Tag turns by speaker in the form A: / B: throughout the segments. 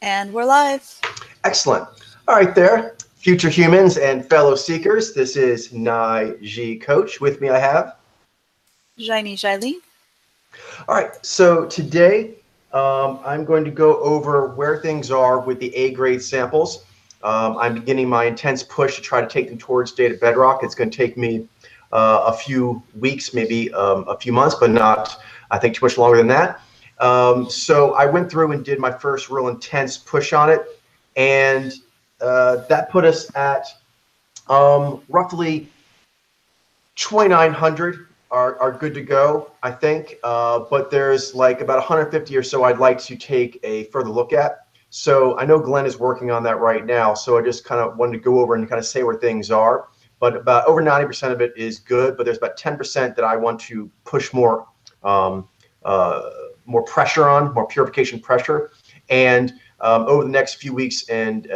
A: And we're live.
B: Excellent. All right there, future humans and fellow seekers. This is Nai G Coach. With me I have
A: Jaini Jailin.
B: All right, so today I'm going to go over where things are with the A-grade samples. I'm beginning my intense push to try to take them towards data bedrock. It's going to take me a few weeks, maybe a few months, but not, I think, too much longer than that. So I went through and did my first real intense push on it, and that put us at roughly 2,900 are good to go, I think. But there's like about 150 or so I'd like to take a further look at. So I know Glenn is working on that right now. So I just kind of wanted to go over and kind of say where things are. But about over 90% of it is good. But there's about 10% that I want to push more pressure on, more purification pressure. And over the next few weeks and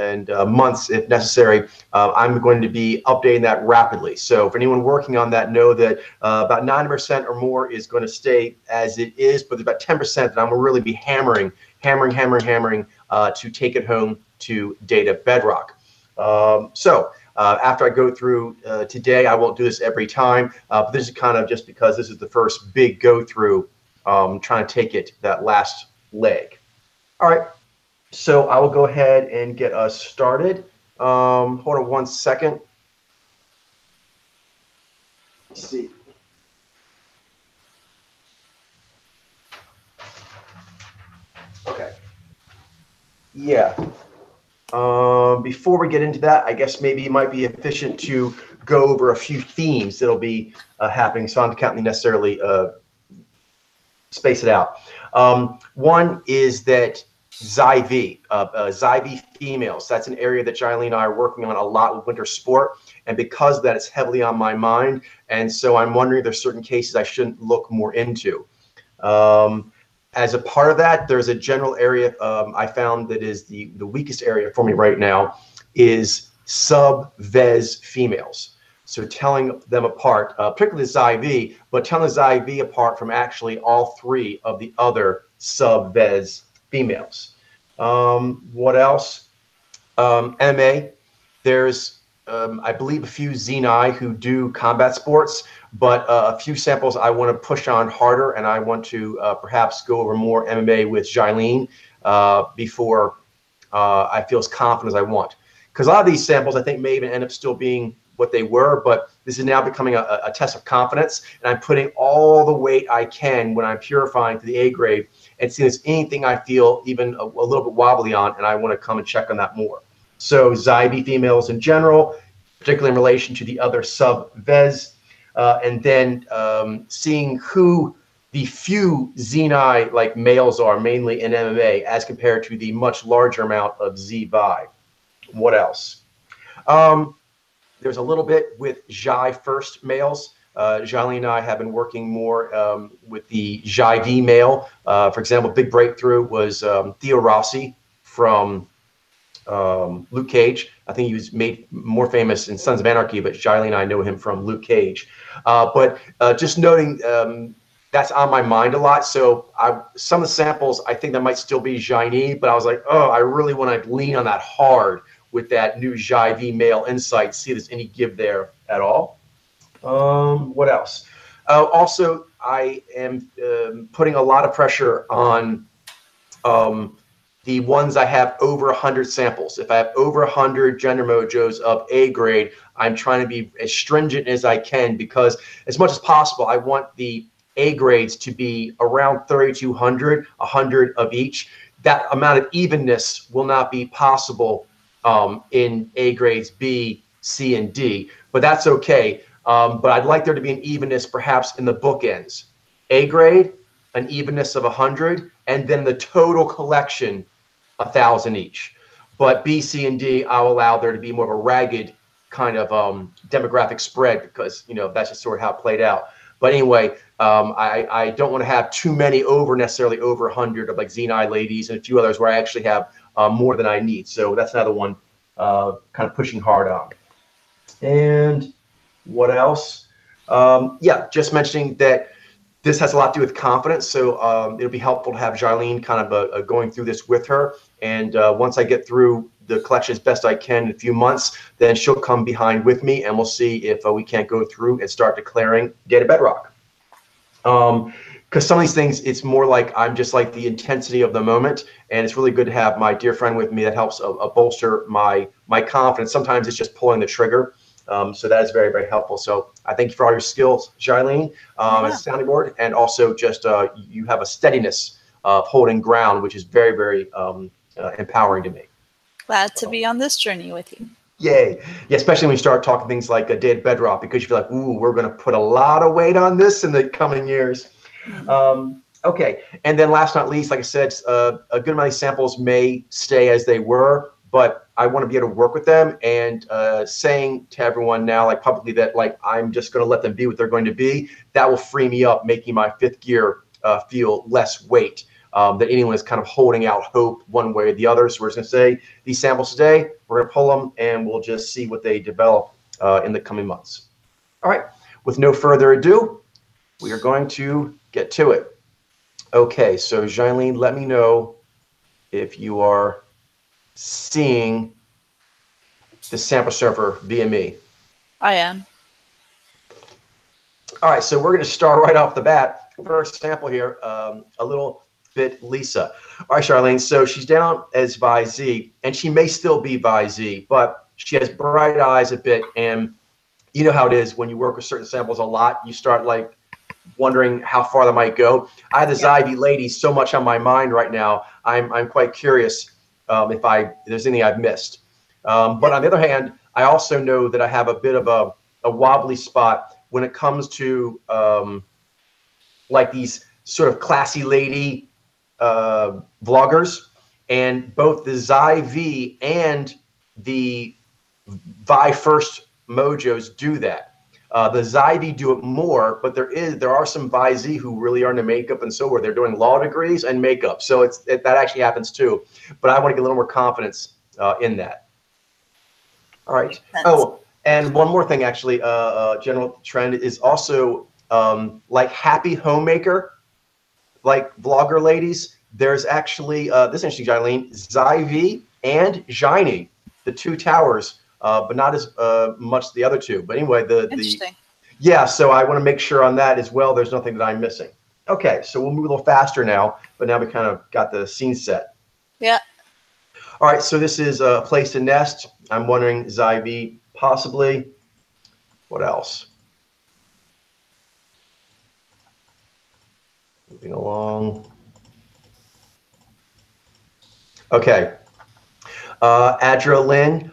B: months, if necessary, I'm going to be updating that rapidly. So for anyone working on that, know that about 90% or more is going to stay as it is, but there's about 10% that I'm going to really be hammering to take it home to data bedrock. After I go through today, I won't do this every time, but this is kind of just because this is the first big go through, trying to take it that last leg. All right. So I will go ahead and get us started. Hold on one second. Let's see. Okay. Yeah. Before we get into that, I guess maybe it might be efficient to go over a few themes that'll be happening, so I don't have to necessarily space it out. One is that Zyv females. That's an area that Jailin and I are working on a lot with winter sport, and because of that, it's heavily on my mind. And so I'm wondering if there's certain cases I shouldn't look more into. As a part of that, there's a general area I found that is the weakest area for me right now is sub-Vez females. So telling them apart, particularly the Zyv, but telling the Zyv apart from actually all three of the other sub-Vez females. What else? MMA. There's, I believe, a few Xeni who do combat sports, but a few samples I want to push on harder, and I want to perhaps go over more MMA with Jailin before I feel as confident as I want. Because a lot of these samples, I think, may even end up still being what they were, but this is now becoming a test of confidence, and I'm putting all the weight I can when I'm purifying to the A grade and see if there's anything I feel even a little bit wobbly on, and I want to come and check on that more. So Zyv females in general, particularly in relation to the other sub-Vez, and then seeing who the few Xeni like males are, mainly in MMA, as compared to the much larger amount of Z-Vi. What else? There's a little bit with Jai first males. Jailin and I have been working more with the Jai male. For example, big breakthrough was Theo Rossi from Luke Cage. I think he was made more famous in Sons of Anarchy, but Jailin and I know him from Luke Cage. But just noting that's on my mind a lot. So some of the samples, I think that might still be Jaini, but I was like, oh, I really want to lean on that hard with that new Zyv male insight, see if there's any give there at all. What else? Also, I am putting a lot of pressure on the ones I have over 100 samples. If I have over 100 gender mojos of A grade, I'm trying to be as stringent as I can, because as much as possible, I want the A grades to be around 3,200, 100 of each. That amount of evenness will not be possible in A grades B, C, and D, but that's okay. But I'd like there to be an evenness perhaps in the bookends. A grade, an evenness of 100, and then the total collection, 1,000 each. But B, C, and D, I'll allow there to be more of a ragged kind of demographic spread, because, you know, that's just sort of how it played out. But anyway, I don't want to have too many necessarily over 100 of like Xeni ladies and a few others where I actually have more than I need. So that's another one kind of pushing hard on. And what else? Yeah, just mentioning that This has a lot to do with confidence, so it'll be helpful to have Jailene kind of going through this with her. And once I get through the collection as best I can in a few months, then she'll come behind with me, and we'll see if we can't go through and start declaring data bedrock. Because some of these things, it's more like I'm just like the intensity of the moment, and it's really good to have my dear friend with me that helps bolster my confidence. Sometimes it's just pulling the trigger. So that is very, very helpful. So I thank you for all your skills, Jailene, as a sounding board, and also just you have a steadiness of holding ground, which is very, very empowering to me.
A: Glad to be on this journey with you.
B: Yay. Yeah, especially when you start talking things like data bedrock, because you feel like, ooh, we're going to put a lot of weight on this in the coming years. Okay, and then last but not least, like I said, a good amount of these samples may stay as they were, but I want to be able to work with them, and saying to everyone now, like publicly, that like I'm just going to let them be what they're going to be, that will free me up, making my fifth gear feel less weight, that anyone is kind of holding out hope one way or the other. So we're just going to say these samples today, we're going to pull them, and we'll just see what they develop in the coming months. All right, with no further ado, we are going to get to it. Okay, so Jailene, let me know if you are seeing the sample server via me.
A: I am.
B: All right, so we're going to start right off the bat. First sample here, a little bit Lisa. All right, Charlene, so she's down as Vi Z, and she may still be Vi Z, but she has bright eyes a bit, and you know how it is when you work with certain samples a lot, you start like wondering how far that might go. I have the Zybe lady so much on my mind right now. I'm quite curious if there's anything I've missed. But on the other hand, I also know that I have a bit of a wobbly spot when it comes to like these sort of classy lady vloggers, and both the Zyve and the Vi First Mojos do that. The Zyve do it more, but there are some Vi Z who really are into makeup and so where they're doing law degrees and makeup. So that actually happens too. But I want to get a little more confidence in that. All right. Oh, and one more thing, actually, general trend is also like happy homemaker, like vlogger ladies. There's actually this interesting, Jailene, Zyve and Jaini, the two towers. But not as much the other two. But anyway, yeah, so I want to make sure on that as well. There's nothing that I'm missing. Okay, so we'll move a little faster now, but now we kind of got the scene set.
A: Yeah.
B: All right, so this is a place to nest. I'm wondering, Zybe, possibly. What else? Moving along. Okay. Adrenaline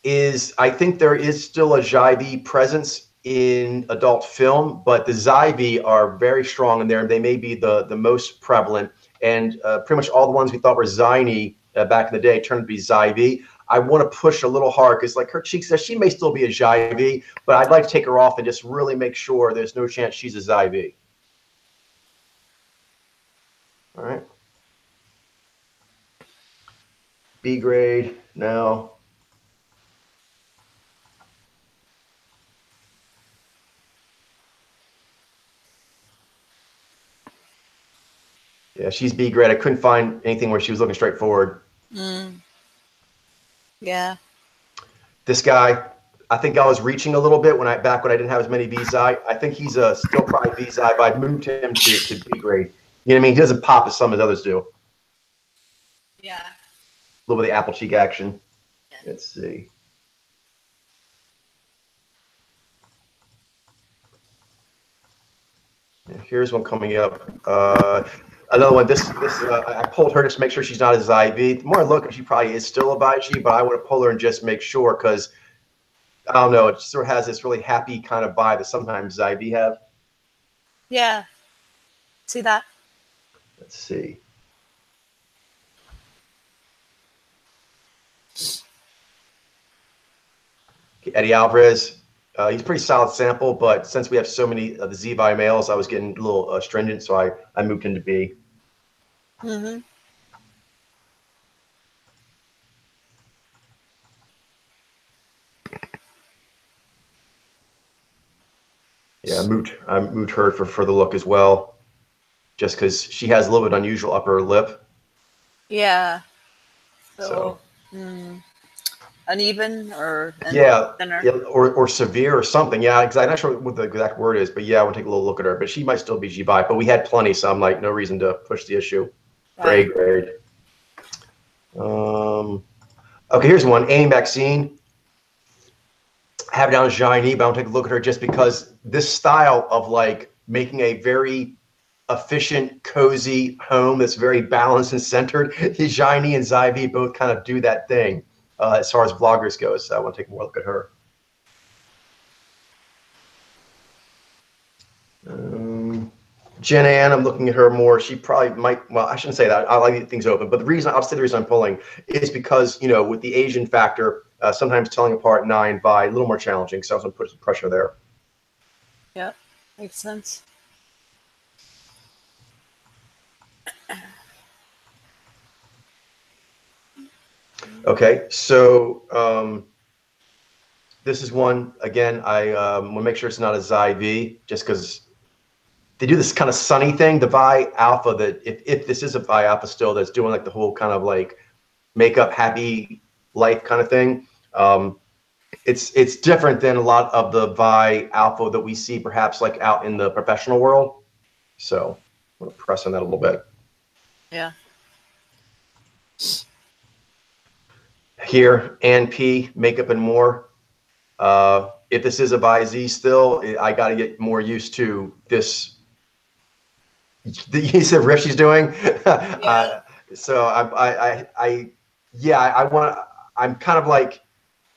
B: is, I think there is still a Zybe presence in adult film, but the Zybe are very strong in there. They may be the most prevalent, and pretty much all the ones we thought were Zyne back in the day turned to be Zybe. I want to push a little hard because like her cheeks, she may still be a Zybe, but I'd like to take her off and just really make sure there's no chance she's a Zybe. All right. B grade now. Yeah, she's B grade. I couldn't find anything where she was looking straight forward.
A: Yeah.
B: This guy, I think I was reaching a little bit back when I didn't have as many V's. I think he's still probably V's, but I've moved him to B grade. You know what I mean? He doesn't pop as some as others do.
A: Yeah.
B: A little bit of the apple cheek action. Yeah. Let's see. Here's one coming up. Another one. This I pulled her just to make sure she's not a Zybe. The more I look, she probably is still a Zybe, but I want to pull her and just make sure because I don't know. It sort of has this really happy kind of vibe that sometimes Zybe have.
A: Yeah. See that?
B: Let's see. Eddie Alvarez. He's a pretty solid sample, but since we have so many of the Zybe males, I was getting a little stringent, so I moved him to B.
A: Mm-hmm.
B: Yeah, I moved her for the look as well. just because she has a little bit unusual upper lip.
A: Yeah.
B: So
A: So uneven or and
B: yeah,
A: thinner.
B: yeah, or severe or something. Yeah, because I'm not sure what the exact word is, but yeah, I want to take a little look at her. But she might still be G5, but we had plenty, so I'm like, no reason to push the issue for A
A: Right.
B: grade. Okay, here's one. Amy Maxine. Have it down as Shiny, but I'll take a look at her just because this style of like making a very efficient, cozy home that's very balanced and centered. Shiny and Zyvi both kind of do that thing as far as vloggers goes. So I want to take more look at her. Jen Ann, I'm looking at her more. She probably might. Well, I shouldn't say that. I like things open, but I'll say the reason I'm pulling is because with the Asian factor, sometimes telling apart 9 by a little more challenging. So I was going to put some pressure there.
A: Yep. Makes sense.
B: Okay, so this is one again. I want to make sure it's not a Xi-V, just because they do this kind of sunny thing. The Vi Alpha, that if this is a Vi Alpha still, that's doing like the whole kind of like makeup happy life kind of thing. It's different than a lot of the Vi Alpha that we see perhaps like out in the professional world. So I'm gonna press on that a little bit.
A: Yeah.
B: Here, Ann P, makeup and more. If this is a Vi Z still, I got to get more used to this. You said riff she's doing.
A: Yeah.
B: So yeah, I want. I'm kind of like.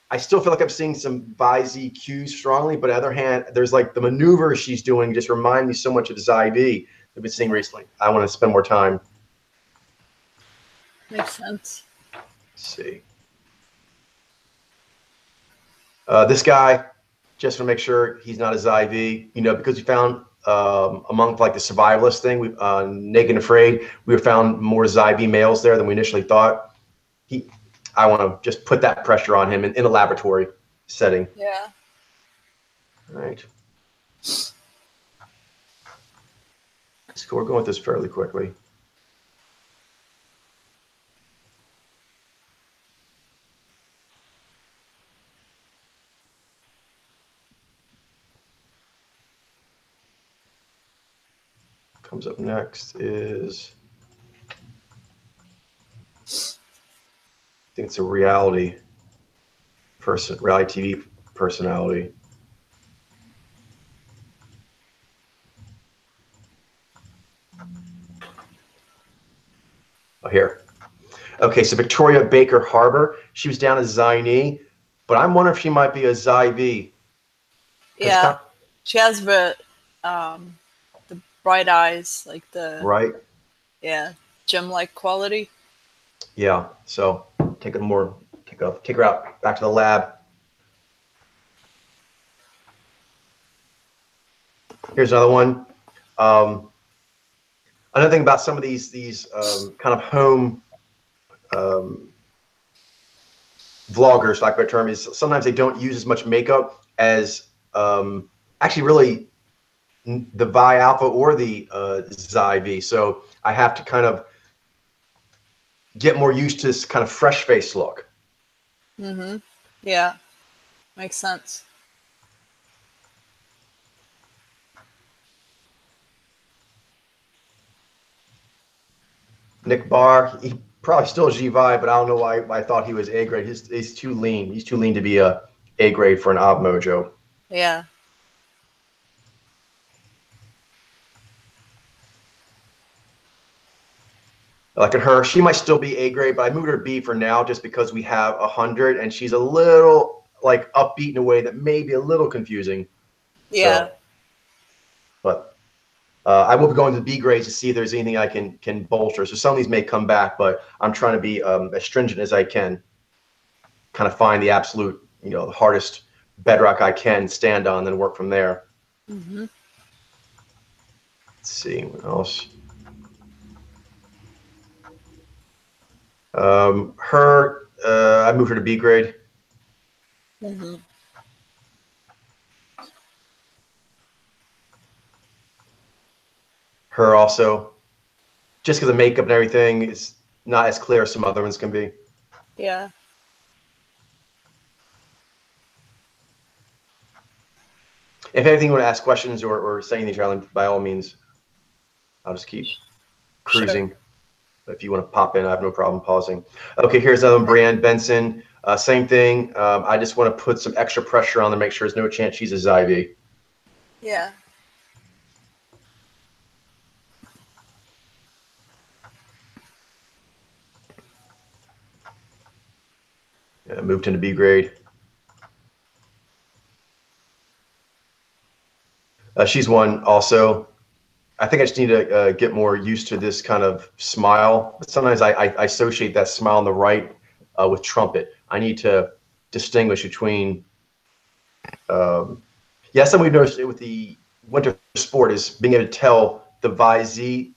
B: I still feel like I'm seeing some Vi Z cues strongly, but on the other hand, there's like the maneuvers she's doing just remind me so much of the Xi V I've been seeing recently. I want to spend more time.
A: Makes sense.
B: Let's see. This guy, just to make sure he's not a Xi V, because we found among like the survivalist thing, we Naked and Afraid, we found more Xi V males there than we initially thought. I want to just put that pressure on him in a laboratory setting.
A: Yeah.
B: All right. So we're going with this fairly quickly. Comes up next is, I think it's a reality TV personality. Oh, here. Okay, so Victoria Baker Harbor, she was down as Xi, but I'm wondering if she might be a Xi V.
A: Yeah. She has the bright eyes, like the
B: Right?
A: yeah, gem like quality.
B: Yeah. So take her out back to the lab. Here's another one. Another thing about some of these kind of home vloggers, like my term, is sometimes they don't use as much makeup as actually really the Vi Alpha or the Xi V. So I have to kind of get more used to this kind of fresh face look.
A: Mm-hmm. Yeah. Makes sense.
B: Nick Barr, he probably still G Vi, but I don't know why I thought he was A grade. He's too lean. He's too lean to be A grade for an Ob Mojo.
A: Yeah.
B: Like at her, she might still be A grade, but I moved her to B for now just because we have 100 and she's a little like upbeat in a way that may be a little confusing.
A: Yeah.
B: So, but I will be going to the B grades to see if there's anything I can bolster. So some of these may come back, but I'm trying to be as stringent as I can. Kind of find the absolute, the hardest bedrock I can stand on, then work from there.
A: Mm-hmm.
B: Let's see what else. I moved her to B grade.
A: Mm-hmm.
B: Her also. just because the makeup and everything is not as clear as some other ones can be.
A: Yeah.
B: If anything, you want to ask questions or say anything, Charlene, by all means, I'll just keep cruising.
A: Sure.
B: If you want to pop in, I have no problem pausing. Okay, here's another one, Brianne Benson. Same thing. I just want to put some extra pressure on to make sure there's no chance she's a Zybe.
A: Yeah.
B: Yeah, moved into B grade. She's one also. I think I just need to get more used to this kind of smile. But sometimes I associate that smile on the right with trumpet. I need to distinguish between. Yeah, something we've noticed with the winter sport is being able to tell the visee.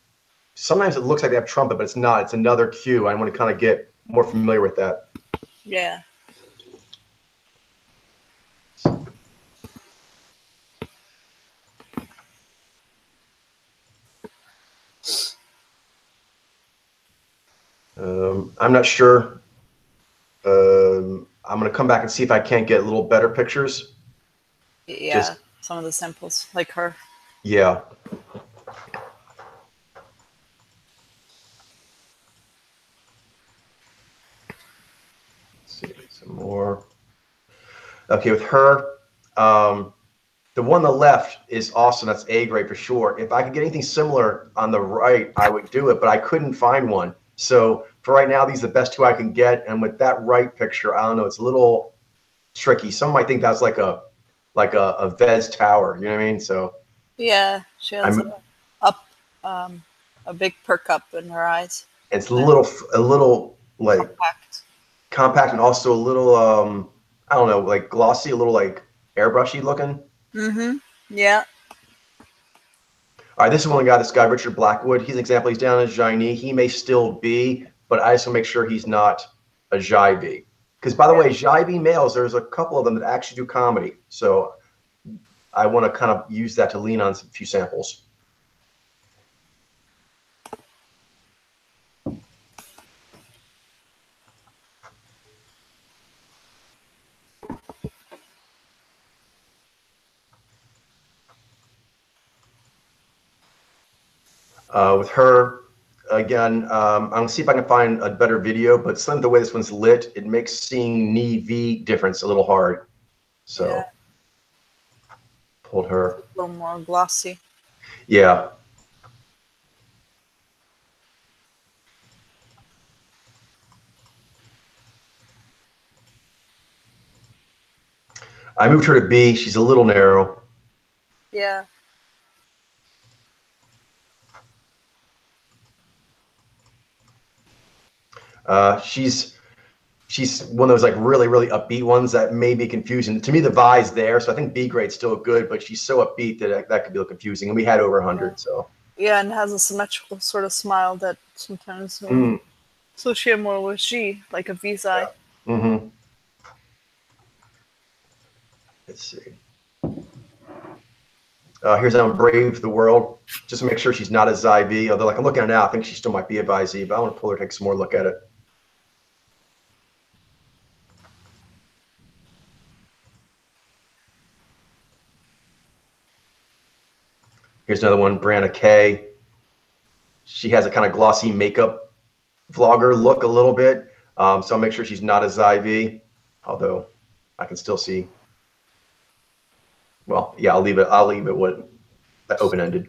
B: Sometimes it looks like they have trumpet, but it's not. It's another cue. I want to kind of get more familiar with that.
A: Yeah.
B: I'm not sure. I'm going to come back and see if I can't get a little better pictures.
A: Yeah.
B: Just,
A: some of the samples, like her.
B: yeah. Let's see some more. Okay, with her, the one on the left is awesome. That's A grade for sure. If I could get anything similar on the right, I would do it, but I couldn't find one. So for right now, these are the best two I can get. And with that right picture, I don't know, it's a little tricky. Some might think that's like a Vez tower. You know what I mean? So
A: Yeah, she has up, a big perk up in her eyes.
B: It's a little like compact and also a little I don't know, like glossy, a little like airbrushy looking.
A: Mm-hmm. Yeah.
B: All right, this is one guy, this guy Richard Blackwood. He's an example. He's down in Jaini. He may still be, but I just want to make sure he's not a Jaibi. Because by the way, Jaibi males, there's a couple of them that actually do comedy. So I want to kind of use that to lean on a few samples. With her, again, I'm gonna see if I can find a better video, but some of the way this one's lit, it makes seeing knee V difference a little hard. So pulled her.
A: A little more glossy.
B: Yeah. I moved her to B. She's a little narrow.
A: Yeah.
B: She's one of those like really upbeat ones that may be confusing. To me, the Vi's there, so I think B grade's still good, but she's so upbeat that that could be a little confusing. And we had over 100, so.
A: Yeah, and has a symmetrical sort of smile that sometimes associate more with G, like a V's eye.
B: Yeah. Mm-hmm. Let's see. Here's how I'm Brave the World, just to make sure she's not a Zy-V. Although, like I'm looking at it now, I think she still might be a Vi-Z, but I want to pull her, take some more look at it. Here's another one, Brianna K. She has a kind of glossy makeup vlogger look a little bit, so I'll make sure she's not a Zy-V, although I can still see. Well, yeah, I'll leave it what open-ended.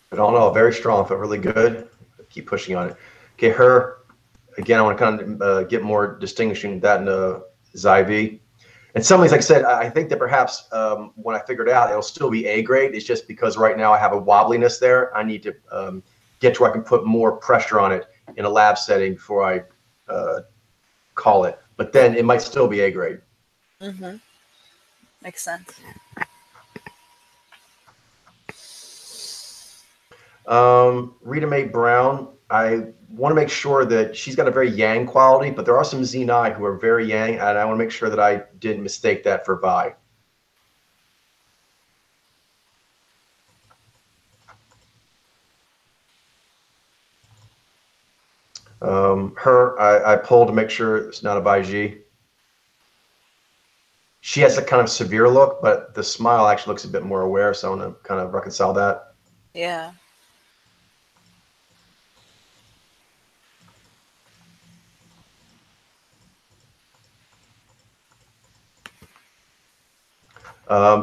B: But all in all, very strong. Felt really good. Keep pushing on it. Okay, her. Again, I want to kind of get more distinguishing that in a Zy-V. And some of these, like I said, I think that perhaps when I figure it out, it'll still be A grade. It's just because right now I have a wobbliness there. I need to get to where I can put more pressure on it in a lab setting before I call it. But then it might still be A grade.
A: Mm-hmm. Makes sense.
B: Rita Mae Brown. I want to make sure that she's got a very yang quality, but there are some Xeni who are very yang, and I want to make sure that I didn't mistake that for Vi. Her, I pulled to make sure it's not a Vi G. She has a kind of severe look, but the smile actually looks a bit more aware, so I want to kind of reconcile that.
A: Yeah.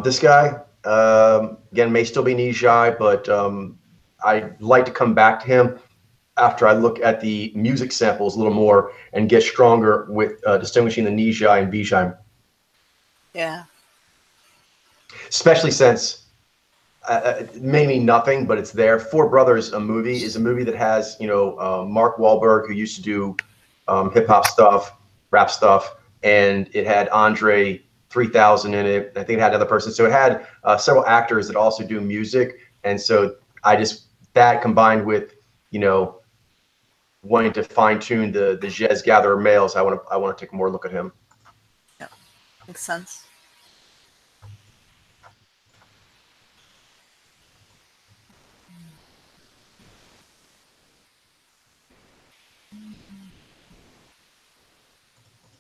B: This guy, again, may still be Nijai, but I'd like to come back to him after I look at the music samples a little more and get stronger with distinguishing the Nijai and Bijai.
A: Yeah.
B: Especially since may mean nothing, but it's there. Four Brothers, a movie, is a movie that has, Mark Wahlberg, who used to do hip hop stuff, rap stuff, and it had Andre 3000 in it. I think it had another person. So it had several actors that also do music. And so that combined with, wanting to fine tune the Jazz Gatherer males, I want to take a more look at him.
A: Yeah. Makes sense.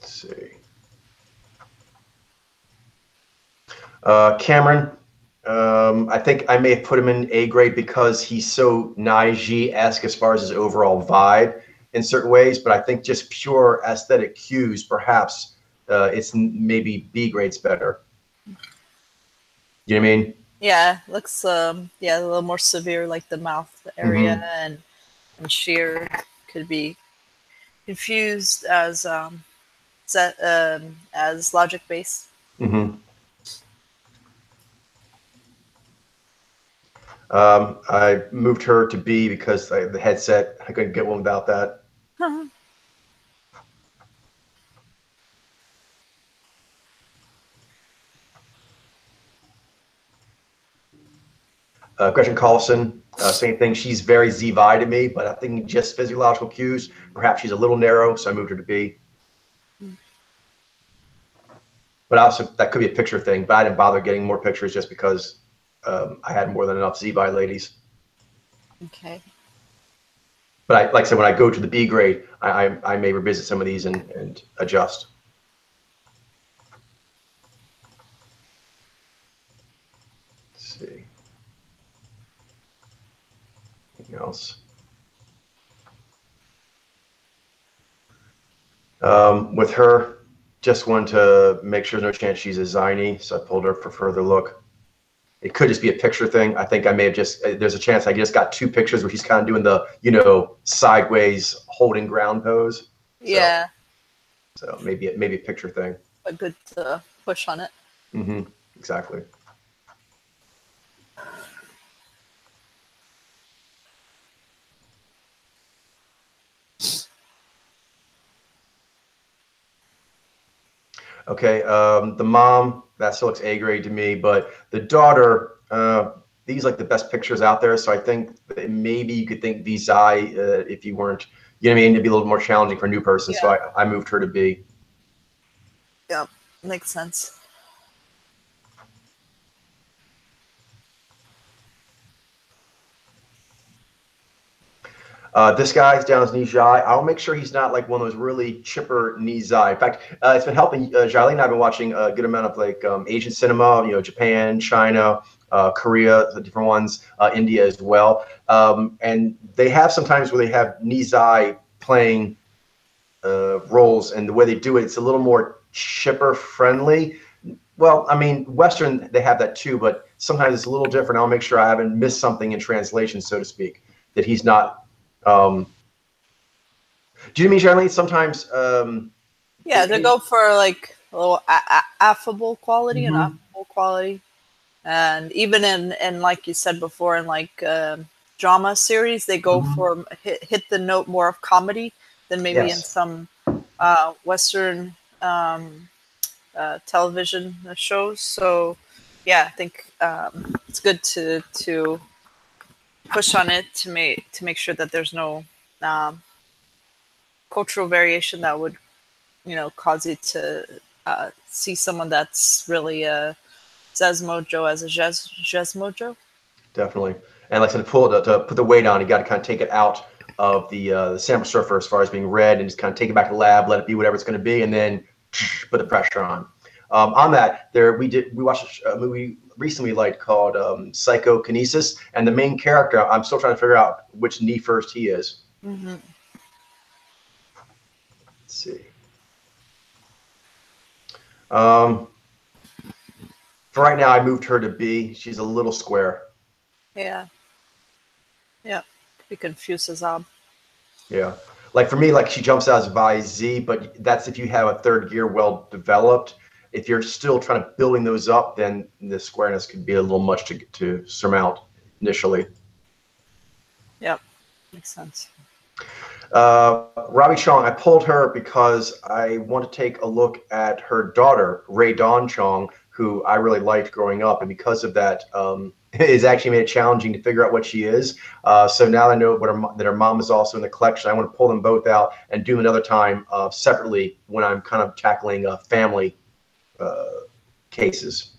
B: Let's see. Cameron, I think I may have put him in A grade because he's so Naiji-esque as far as his overall vibe in certain ways, but I think just pure aesthetic cues, perhaps it's maybe B grade's better. You know what I mean?
A: Yeah, looks a little more severe, like the mouth area and sheer could be confused as logic base.
B: I moved her to B because the headset, I couldn't get one without that. Gretchen Carlson, same thing. She's very ZVI to me, but I think just physiological cues. Perhaps she's a little narrow, so I moved her to B. But also, that could be a picture thing, but I didn't bother getting more pictures just because I had more than enough ZVI ladies.
A: Okay.
B: But like I said, when I go to the B grade, I may revisit some of these and adjust. Let's see. Anything else? With her, just wanted to make sure there's no chance she's a Ziny, so I pulled her for further look. It could just be a picture thing. I think I may have there's a chance I just got two pictures where she's kind of doing the, sideways holding ground pose.
A: Yeah.
B: So maybe a picture thing.
A: A good push on it.
B: Exactly. Okay, the mom, that still looks A grade to me, but the daughter, these like the best pictures out there. So I think that maybe you could think Visai if you weren't, you know what I mean? It'd be a little more challenging for a new person. Yeah. So I moved her to B.
A: Yeah, makes sense.
B: This guy's down as Nijai. I'll make sure he's not like one of those really chipper Nijai. In fact, it's been helping. Jarlene and I've been watching a good amount of like Asian cinema, Japan, China, Korea, the different ones, India as well. And they have sometimes where they have Nijai playing roles, and the way they do it, it's a little more chipper friendly. Well, I mean, Western, they have that too, but sometimes it's a little different. I'll make sure I haven't missed something in translation, so to speak, that he's not. Do you mean, Charlene? Sometimes.
A: Yeah, they go for like a little affable quality and affable quality, and even in like you said before, in like drama series, they go for hit the note more of comedy than maybe in some Western television shows. So, yeah, I think it's good to push on it to make sure that there's no cultural variation that would, cause you to see someone that's really a Zesmojo as a Jesmojo.
B: Definitely. And like I said, to put the weight on, you got to kind of take it out of the sample surfer as far as being red, and just kind of take it back to the lab, let it be whatever it's going to be, and then put the pressure on. On that, we watched a movie recently like called Psychokinesis, and the main character, I'm still trying to figure out which knee first he is.
A: Mm-hmm.
B: Let's see. For right now, I moved her to B. She's a little square.
A: Yeah. Yeah. Could be confused as
B: Yeah. Like for me, like she jumps out as Vi Z, but that's if you have a third gear well developed. If you're still trying to building those up, then the squareness could be a little much to surmount initially.
A: Yep. Makes sense.
B: Robbie Chong, I pulled her because I want to take a look at her daughter, Ray Dawn Chong, who I really liked growing up. And because of that, it's actually made it challenging to figure out what she is. So now I know that her mom is also in the collection. I want to pull them both out and do them another time separately when I'm kind of tackling family cases.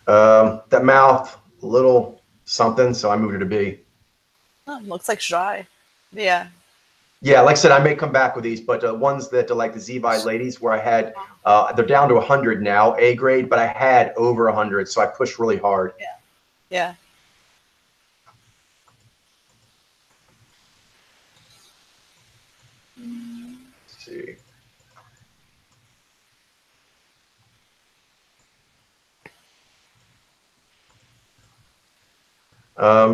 B: That mouth, a little something, so I moved her to B.
A: Oh, looks like Jai. Yeah.
B: Yeah, like I said, I may come back with these, but ones that are like the Zevi ladies, where I had, they're down to 100 now, A grade, but I had over 100, so I pushed really hard.
A: Yeah. Yeah.
B: Let's see.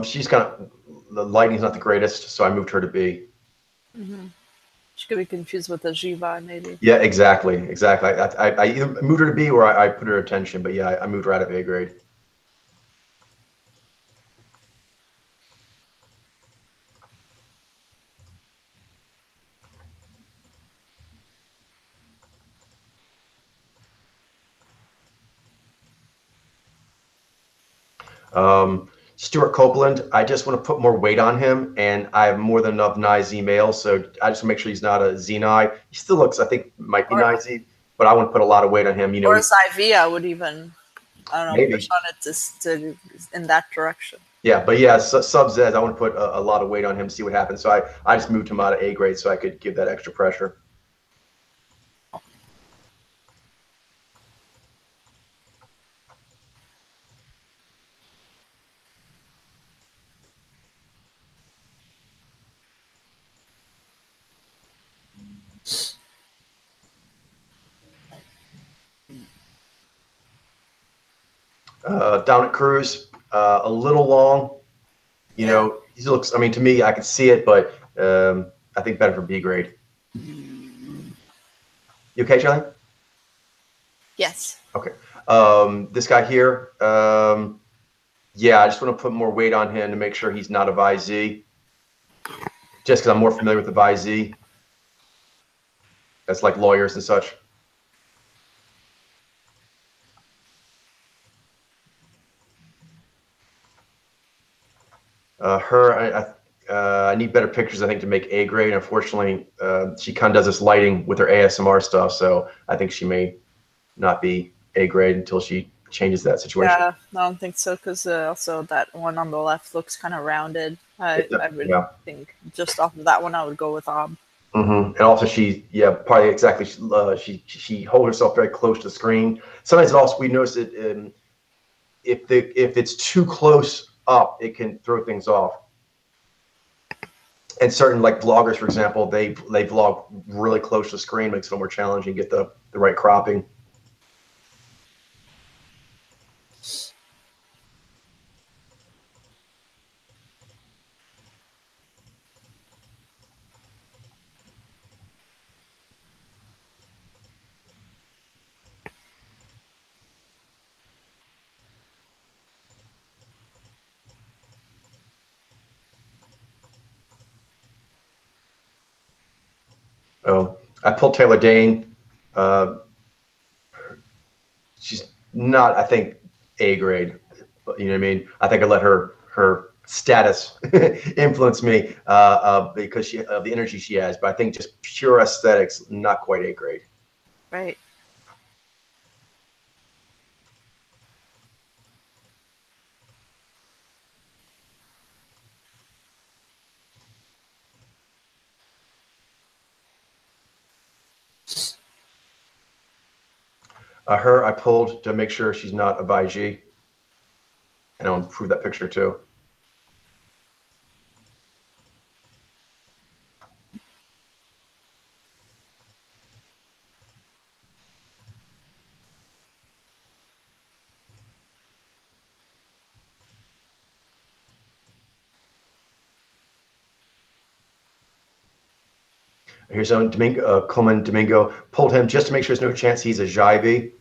B: She's kind of, the lighting's not the greatest, so I moved her to B.
A: Mm-hmm. She could be confused with the Jiva, maybe.
B: Yeah, exactly. I either moved her to B or I put her attention, but yeah, I moved her out of A grade. Stuart Copeland, I just want to put more weight on him, and I have more than enough Nye-Z male, so I just make sure he's not a Z-Nye. He still looks, I think, might be Nye-Z, but I want to put a lot of weight on him. You know,
A: or as IV, I would even, I don't know,
B: maybe
A: push on it to in that direction.
B: Yeah, but yeah, Sub says I want to put a lot of weight on him, see what happens. So I just moved him out of A grade so I could give that extra pressure. Dominic Cruz, a little long. You know, he looks, I mean, to me, I can see it, but I think better for B grade. You okay, Charlie?
A: Yes.
B: Okay. This guy here, yeah, I just want to put more weight on him to make sure he's not a Vi-Z. Just because I'm more familiar with the Vi-Z. That's like lawyers and such. I need better pictures, I think, to make A grade. Unfortunately, she kind of does this lighting with her ASMR stuff, so I think she may not be A grade until she changes that situation.
A: Yeah, I don't think so, because also that one on the left looks kind of rounded. I would think just off of that one, I would go with Ob.
B: Mm-hmm. And also, probably exactly. She holds herself very close to the screen. Sometimes also we notice that if it's too close up, it can throw things off. And certain like vloggers, for example, they vlog really close to the screen, makes it a little more challenging to get the right cropping. I pulled Taylor Dane. She's not, I think, A grade. But you know what I mean? I think I let her status influence me because she of the energy she has. But I think just pure aesthetics, not quite A grade.
A: Right.
B: Her I pulled to make sure she's not a Baiji, and I'll improve that picture too. Here's on Domingo, Coleman Domingo. Pulled him just to make sure there's no chance he's a Jaivi.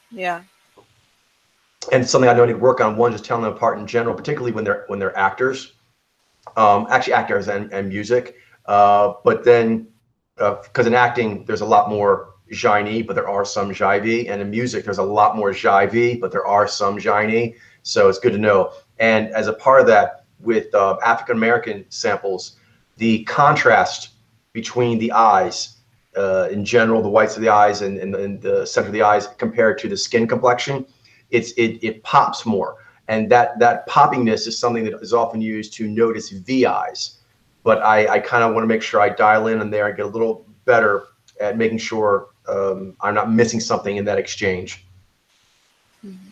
A: Yeah.
B: And something I know I need to work on. One, just telling them apart in general, particularly when they're actors, actually actors and music. But then, because in acting there's a lot more Jaini, but there are some Jaivi, and in music there's a lot more Jaivi, but there are some Jaini. So it's good to know. And as a part of that, with African American samples, the contrast between the eyes, in general, the whites of the eyes and the center of the eyes compared to the skin complexion, it pops more. And that poppiness is something that is often used to notice VIs. But I kind of want to make sure I dial in there and get a little better at making sure I'm not missing something in that exchange.
A: Mm-hmm.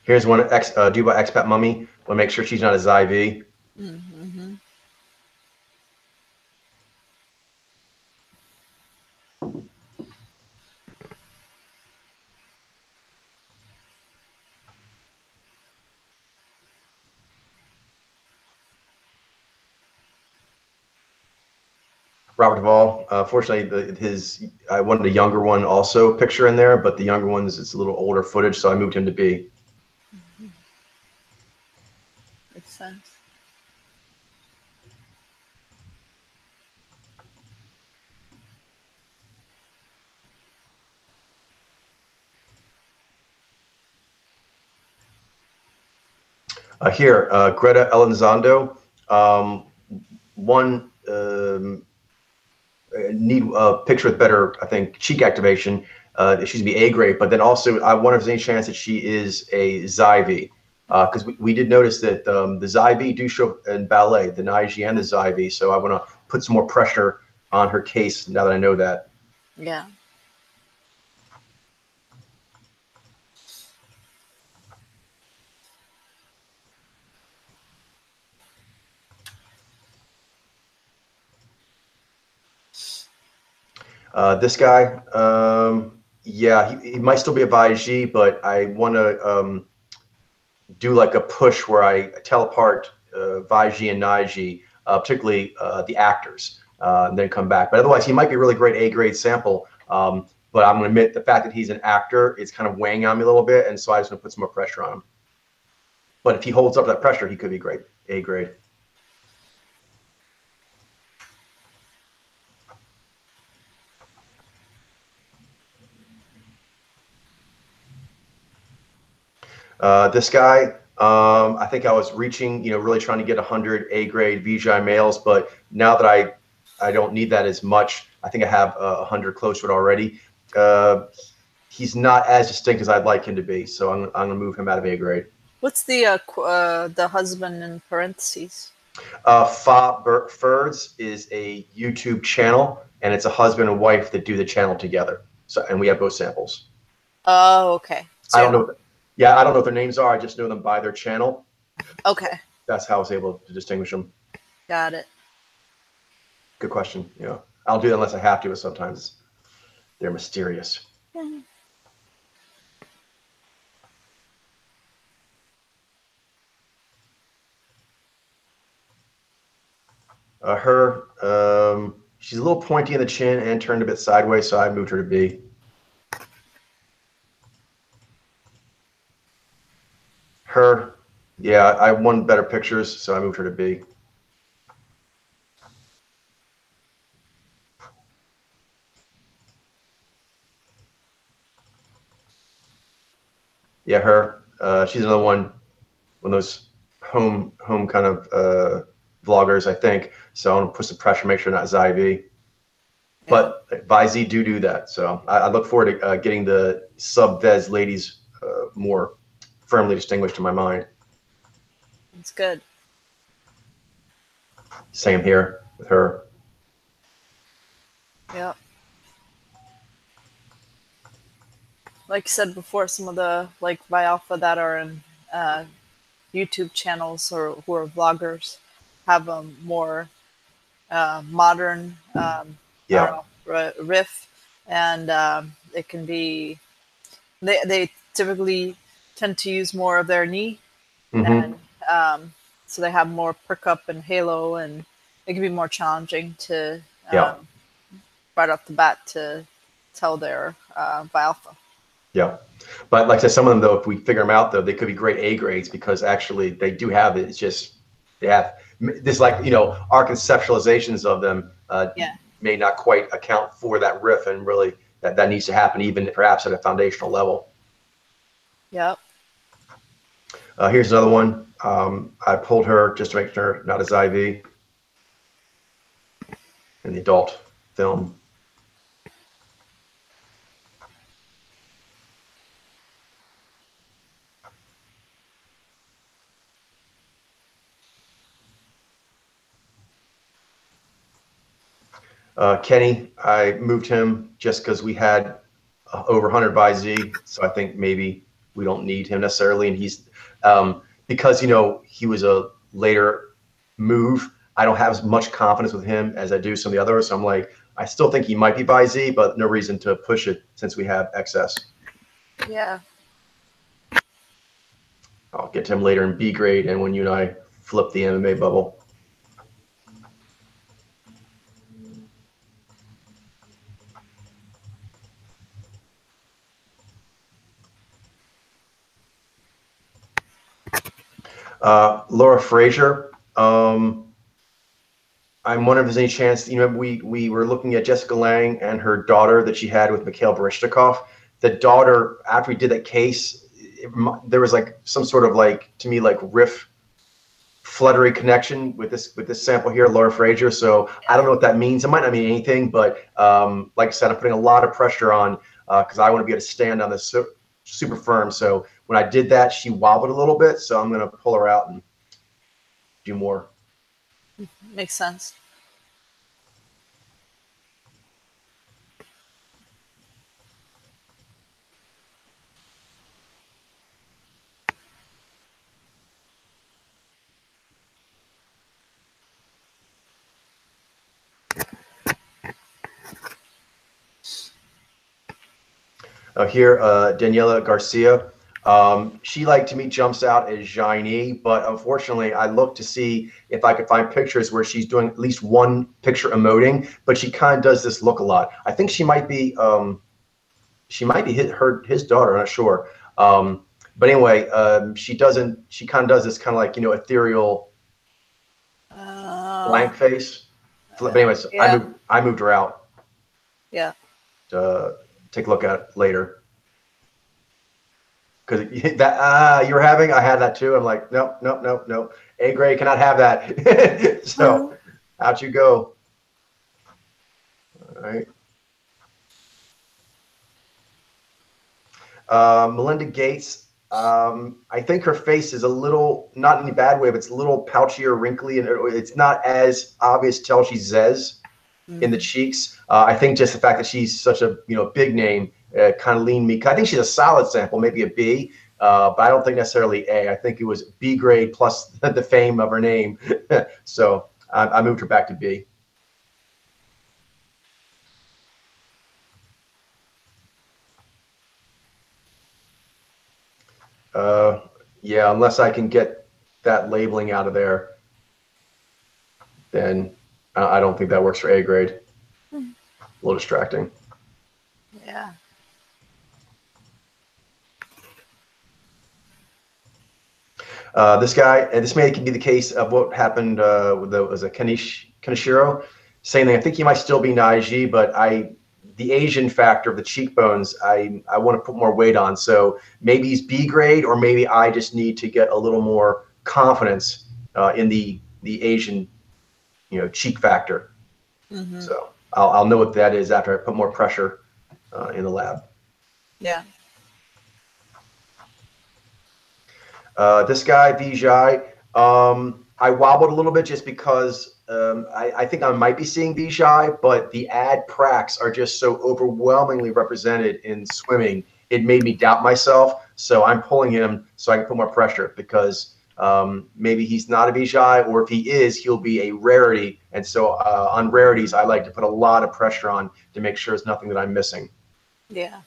B: Here's one due by expat mummy. Want to make sure she's not a Zyv.
A: Mm-hmm.
B: Robert Duvall. Fortunately, I wanted a younger one also picture in there, but the younger ones it's a little older footage, so I moved him to B.
A: Mm-hmm. Makes sense.
B: Here, Greta Elizondo. One need a picture with better, I think, cheek activation. She's be A grade, but then also I wonder if there's any chance that she is a Zyvi. Because we did notice that the Zyvi do show up in ballet, the Naiji and the Zyvi. So I want to put some more pressure on her case now that I know that.
A: Yeah.
B: This guy, yeah, he might still be a Baiji, but I want to do like a push where I tell apart Vaiji and Naiji, particularly the actors, and then come back. But otherwise, he might be a really great A grade sample. But I'm going to admit the fact that he's an actor is kind of weighing on me a little bit, and so I just want to put some more pressure on him. But if he holds up that pressure, he could be great, A grade. This guy, I think I was reaching, really trying to get 100 A grade VGI males, but now that I don't need that as much, I think I have 100 close to it already. He's not as distinct as I'd like him to be, so I'm going to move him out of A grade.
A: What's the husband in parentheses?
B: Fa Ferds is a YouTube channel, and it's a husband and wife that do the channel together. So, and we have both samples.
A: Oh, okay.
B: So I don't know. Yeah, I don't know what their names are. I just know them by their channel.
A: Okay.
B: That's how I was able to distinguish them.
A: Got it.
B: Good question. Yeah, I'll do that unless I have to, but sometimes they're mysterious.
A: Mm-hmm.
B: She's a little pointy in the chin and turned a bit sideways, so I moved her to B. Yeah, I won better pictures, so I moved her to B. Yeah, her. She's another one of those home kind of vloggers, I think. So I want to put some pressure, make sure not ZIV.
A: Yeah.
B: But VZ do that. So I look forward to getting the sub-Vez ladies more firmly distinguished in my mind.
A: It's good.
B: Same here with her.
A: Yeah. Like you said before, some of the like Alpha that are in YouTube channels or who are vloggers have a more modern, I don't
B: Yeah.
A: know, riff, and it can be. They typically tend to use more of their knee,
B: Mm-hmm.
A: and so they have more perk up and halo, and it can be more challenging to
B: Yeah.
A: right off the bat to tell their alpha.
B: Yeah. But like I said, some of them, though, if we figure them out, though, they could be great A grades because actually they do have it. It's just they have this, like, our conceptualizations of them
A: Yeah.
B: may not quite account for that riff, and really that needs to happen even perhaps at a foundational level.
A: Yep.
B: Here's another one. I pulled her just to make sure not as IV in the adult film. Kenny, I moved him just because we had over 100 by Z, so I think maybe we don't need him necessarily. And he's because he was a later move. I don't have as much confidence with him as I do some of the others. So I'm like, I still think he might be by Z, but no reason to push it since we have excess.
A: Yeah.
B: I'll get to him later in B grade, and when you and I flip the MMA bubble. Laura Frazier. I'm wondering if there's any chance, we were looking at Jessica Lange and her daughter that she had with Mikhail Baryshnikov. The daughter, after we did that case, there was like some sort of like, to me, like riff fluttery connection with this sample here, Laura Frazier. So I don't know what that means. It might not mean anything, but like I said, I'm putting a lot of pressure on because I want to be able to stand on this super firm. So when I did that, she wobbled a little bit. So I'm going to pull her out and do more.
A: Makes sense.
B: Here, Daniela Garcia. She, like, to me, jumps out as shiny, but unfortunately, I looked to see if I could find pictures where she's doing at least one picture emoting, but she kind of does this look a lot. I think she might be his daughter. I'm not sure. But anyway, she doesn't. She kind of does this kind of like ethereal blank face. But anyways,
A: Yeah.
B: I moved her out.
A: Yeah.
B: To take a look at it later. Because that you were having, I had that too. I'm like, nope, nope, nope, nope. A grade cannot have that. So out you go. All right. Melinda Gates. I think her face is a little, not in a bad way, but it's a little pouchy or wrinkly, and it's not as obvious to tell she's Zez in the cheeks. I think just the fact that she's such a big name kind of leaned me. I think she's a solid sample, maybe a B, but I don't think necessarily A. I think it was B grade plus the fame of her name. So I moved her back to B. Yeah, unless I can get that labeling out of there, then I don't think that works for A grade. A little distracting.
A: Yeah.
B: This guy, and this may be the case of what happened with was a Kaneshiro, saying that I think he might still be Naiji, but the Asian factor of the cheekbones, I want to put more weight on. So maybe he's B grade, or maybe I just need to get a little more confidence in the Asian, cheek factor.
A: Mm-hmm.
B: So I'll know what that is after I put more pressure in the lab.
A: Yeah.
B: This guy, Vijay, I wobbled a little bit just because I think I might be seeing Vijay, but the ad pracs are just so overwhelmingly represented in swimming. It made me doubt myself. So I'm pulling him so I can put more pressure, because maybe he's not a Vijay, or if he is, he'll be a rarity. And so on rarities, I like to put a lot of pressure on to make sure it's nothing that I'm missing.
A: Yeah.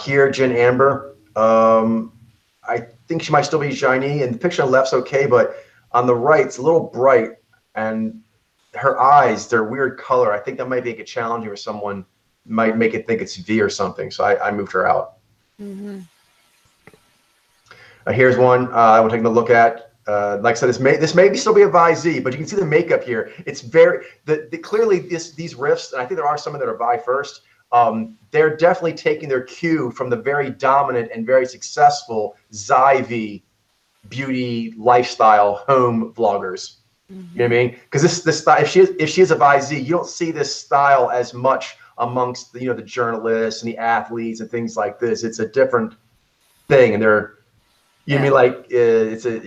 B: Here, Jen Amber. I think she might still be shiny, and the picture on the left's okay, but on the right, it's a little bright, and her eyes, they're weird color. I think that might make it challenging, or someone might make it think it's V or something, so I moved her out.
A: Mm-hmm.
B: Here's one I will take a look at. Like I said, this may still be a Vi Z, but you can see the makeup here. It's very clearly these riffs, and I think there are some that are Vi first. They're definitely taking their cue from the very dominant and very successful Zyvi beauty lifestyle home vloggers.
A: Mm-hmm.
B: You know what I mean? Because this style, if she is a Vi Z, you don't see this style as much amongst the journalists and the athletes and things like this. It's a different thing, and they're you mean like it's a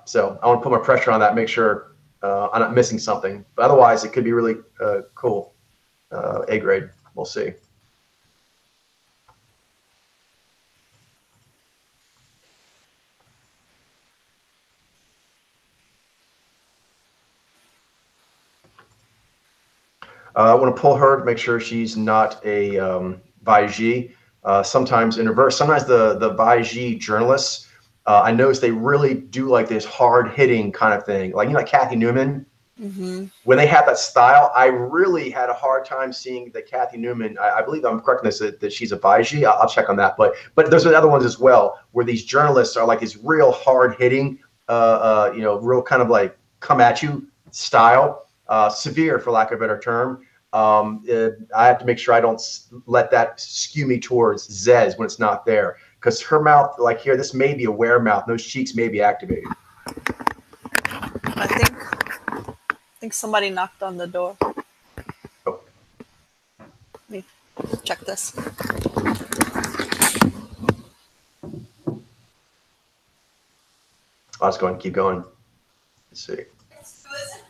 B: So I want to put more pressure on that, make sure I'm not missing something. But otherwise, it could be really cool. A grade. We'll see. I want to pull her to make sure she's not a Vaiji. Sometimes in reverse, sometimes the Vaiji journalists, I notice they really do like this hard hitting kind of thing. Like, like Kathy Newman. Mm-hmm. When they have that style, I really had a hard time seeing that Kathy Newman. I believe I'm correct in this, that she's a Vaiji. I'll check on that. But there's other ones as well where these journalists are like this real hard hitting, real kind of like come at you style, severe for lack of a better term. I have to make sure I don't let that skew me towards Zez when it's not there, because her mouth, like here, this may be a wear mouth. Those cheeks may be activated.
A: I think somebody knocked on the door.
B: Oh.
A: Let me check this.
B: I'll just go and keep going. Let's see.
A: Who is it?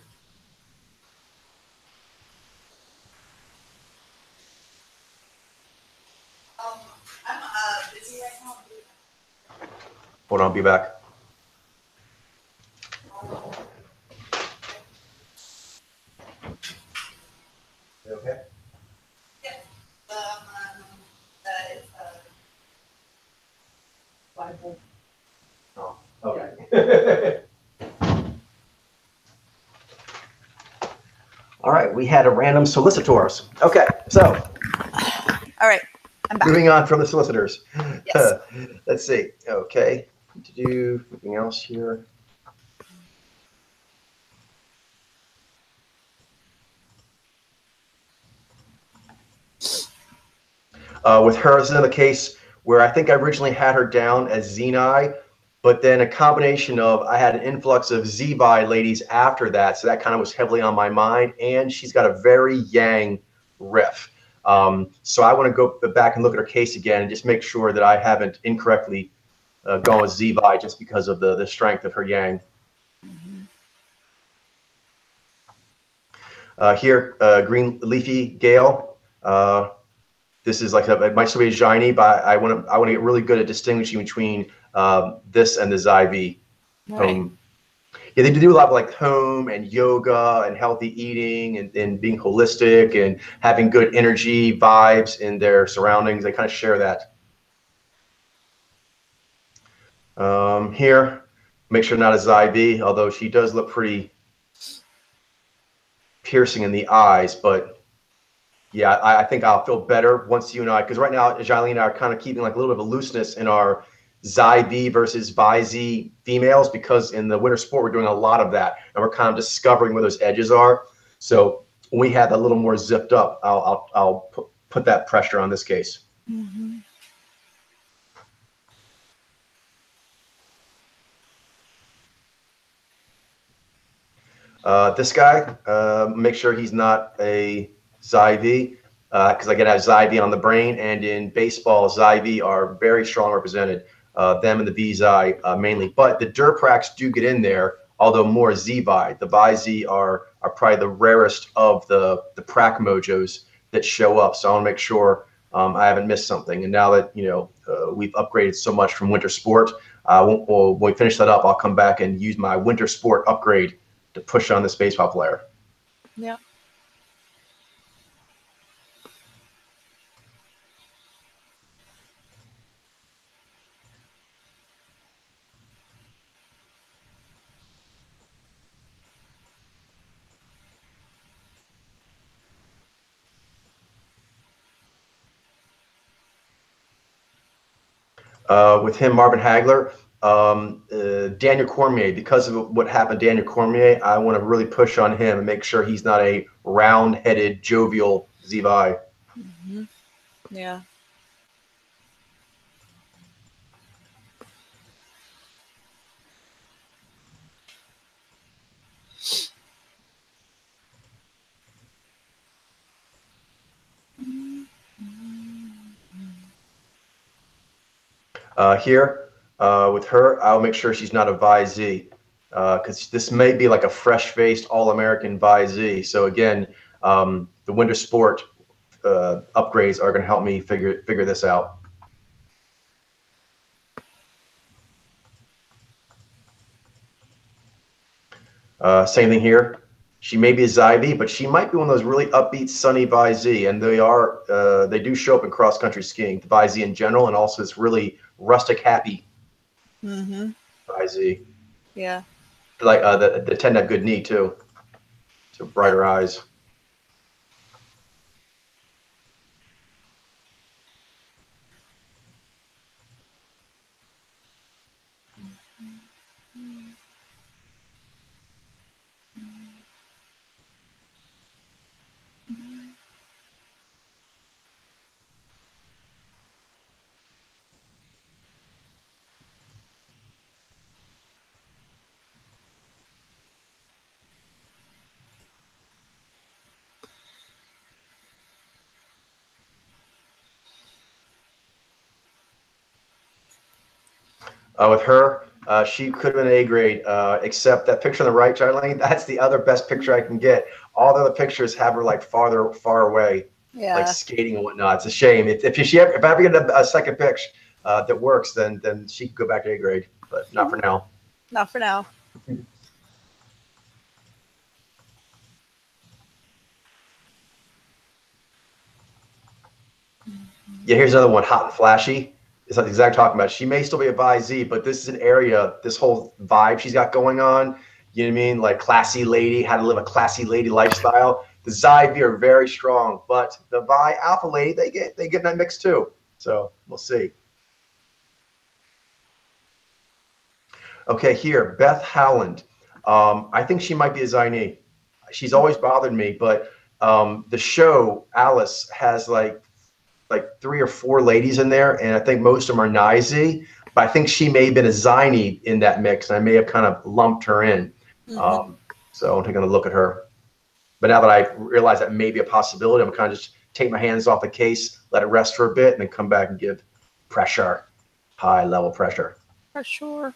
A: I'm busy right now.
B: Hold on, I'll be back. Okay.
A: Yeah. Bible.
B: Oh, okay. All right, we had a random solicitors. Okay, so.
A: All right, I'm back.
B: Moving on from the solicitors.
A: Yes.
B: Let's see. Okay, to do anything else here. With her, this is another case where I think I originally had her down as Xeni, but then a combination of I had an influx of Z-Bi ladies after that, so that kind of was heavily on my mind, and she's got a very yang riff. So I want to go back and look at her case again and just make sure that I haven't incorrectly gone with Z-Bi just because of the strength of her yang. Here, green leafy Gale. This is like it might still be a shiny, but I want to get really good at distinguishing between this and the Zyvi.
A: Right.
B: Yeah, they do a lot of like home and yoga and healthy eating and being holistic and having good energy vibes in their surroundings. They kind of share that. Here, make sure not a Zyvi, although she does look pretty piercing in the eyes, but yeah, I think I'll feel better once you and I, because right now, Jailene and I are kind of keeping like a little bit of a looseness in our Xi-V versus Vi-Z females, because in the winter sport, we're doing a lot of that. And we're kind of discovering where those edges are. So when we have a little more zipped up, I'll put that pressure on this case.
A: Mm-hmm.
B: This guy, make sure he's not a Xi-V, because again, I have Xi-V on the brain, and in baseball, Xi-V are very strong represented, them and the VZI mainly. But the Durprax do get in there, although more Z-Vi. The Vi-Z are probably the rarest of the Prac mojos that show up. So I want to make sure I haven't missed something. And now that we've upgraded so much from winter sport, when we finish that up, I'll come back and use my winter sport upgrade to push on this baseball player.
A: Yeah.
B: With him, Marvin Hagler, Daniel Cormier, because of what happened to Daniel Cormier, I want to really push on him and make sure he's not a round-headed, jovial Z-Vi.
A: Mm-hmm. Yeah.
B: Here, with her, I'll make sure she's not a Vi-Z, because this may be like a fresh-faced All-American Vi-Z. So again, the winter sport upgrades are going to help me figure this out. Same thing here. She may be a Xi-V, but she might be one of those really upbeat, sunny Vi-Z, and they do show up in cross-country skiing, the Vi-Z in general, and also this really rustic, happy Vi-Z.
A: Yeah.
B: Like they tend to have good knee too, so brighter eyes. With her, she could have been A grade, except that picture on the right, Charlene, that's the other best picture I can get. All the other pictures have her like far away, like skating and whatnot. It's a shame. If I ever get a second picture that works, then she could go back to A grade, but not for now.
A: Not for now.
B: Yeah, here's another one, hot and flashy. It's not exactly talking about. She may still be a Vi-Z, but this is an area, this whole vibe she's got going on. You know what I mean? Like classy lady, how to live a classy lady lifestyle. The Xi-V are very strong, but the Vi Alpha lady, they get in that mix too. So we'll see. Okay, here, Beth Howland. I think she might be a Xi-Ni. She's always bothered me, but the show Alice has like 3 or 4 ladies in there, and I think most of them are Nizi, but I think she may have been a Xi-Ni in that mix, and I may have kind of lumped her in. So I'm taking a look at her. But now that I realize that may be a possibility, I'm kind of just take my hands off the case, let it rest for a bit, and then come back and give pressure, high level pressure.
A: For sure.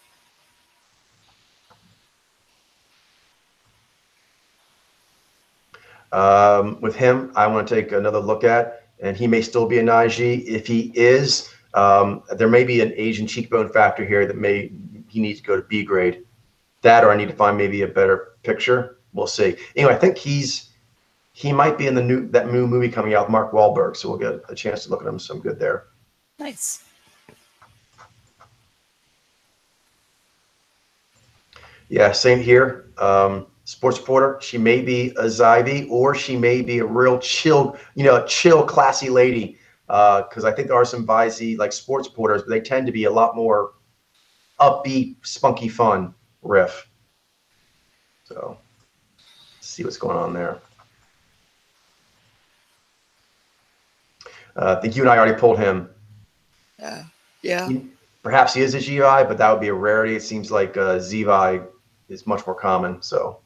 B: With him, I want to take another look at, and he may still be a Naiji. If he is, there may be an Asian cheekbone factor here that he needs to go to B grade. That, or I need to find maybe a better picture. We'll see. Anyway, I think he might be in that new movie coming out with Mark Wahlberg, so we'll get a chance to look at him. So I'm good there.
A: Nice.
B: Yeah, same here. Sports reporter. She may be a Xi-V, or she may be a real chill, classy lady. Because I think there are some Vi-Z like sports reporters, but they tend to be a lot more upbeat, spunky fun riff. So let's see what's going on there. I think you and I already pulled him.
A: Yeah.
B: Perhaps he is a GI, but that would be a rarity. It seems like ZVI is much more common. So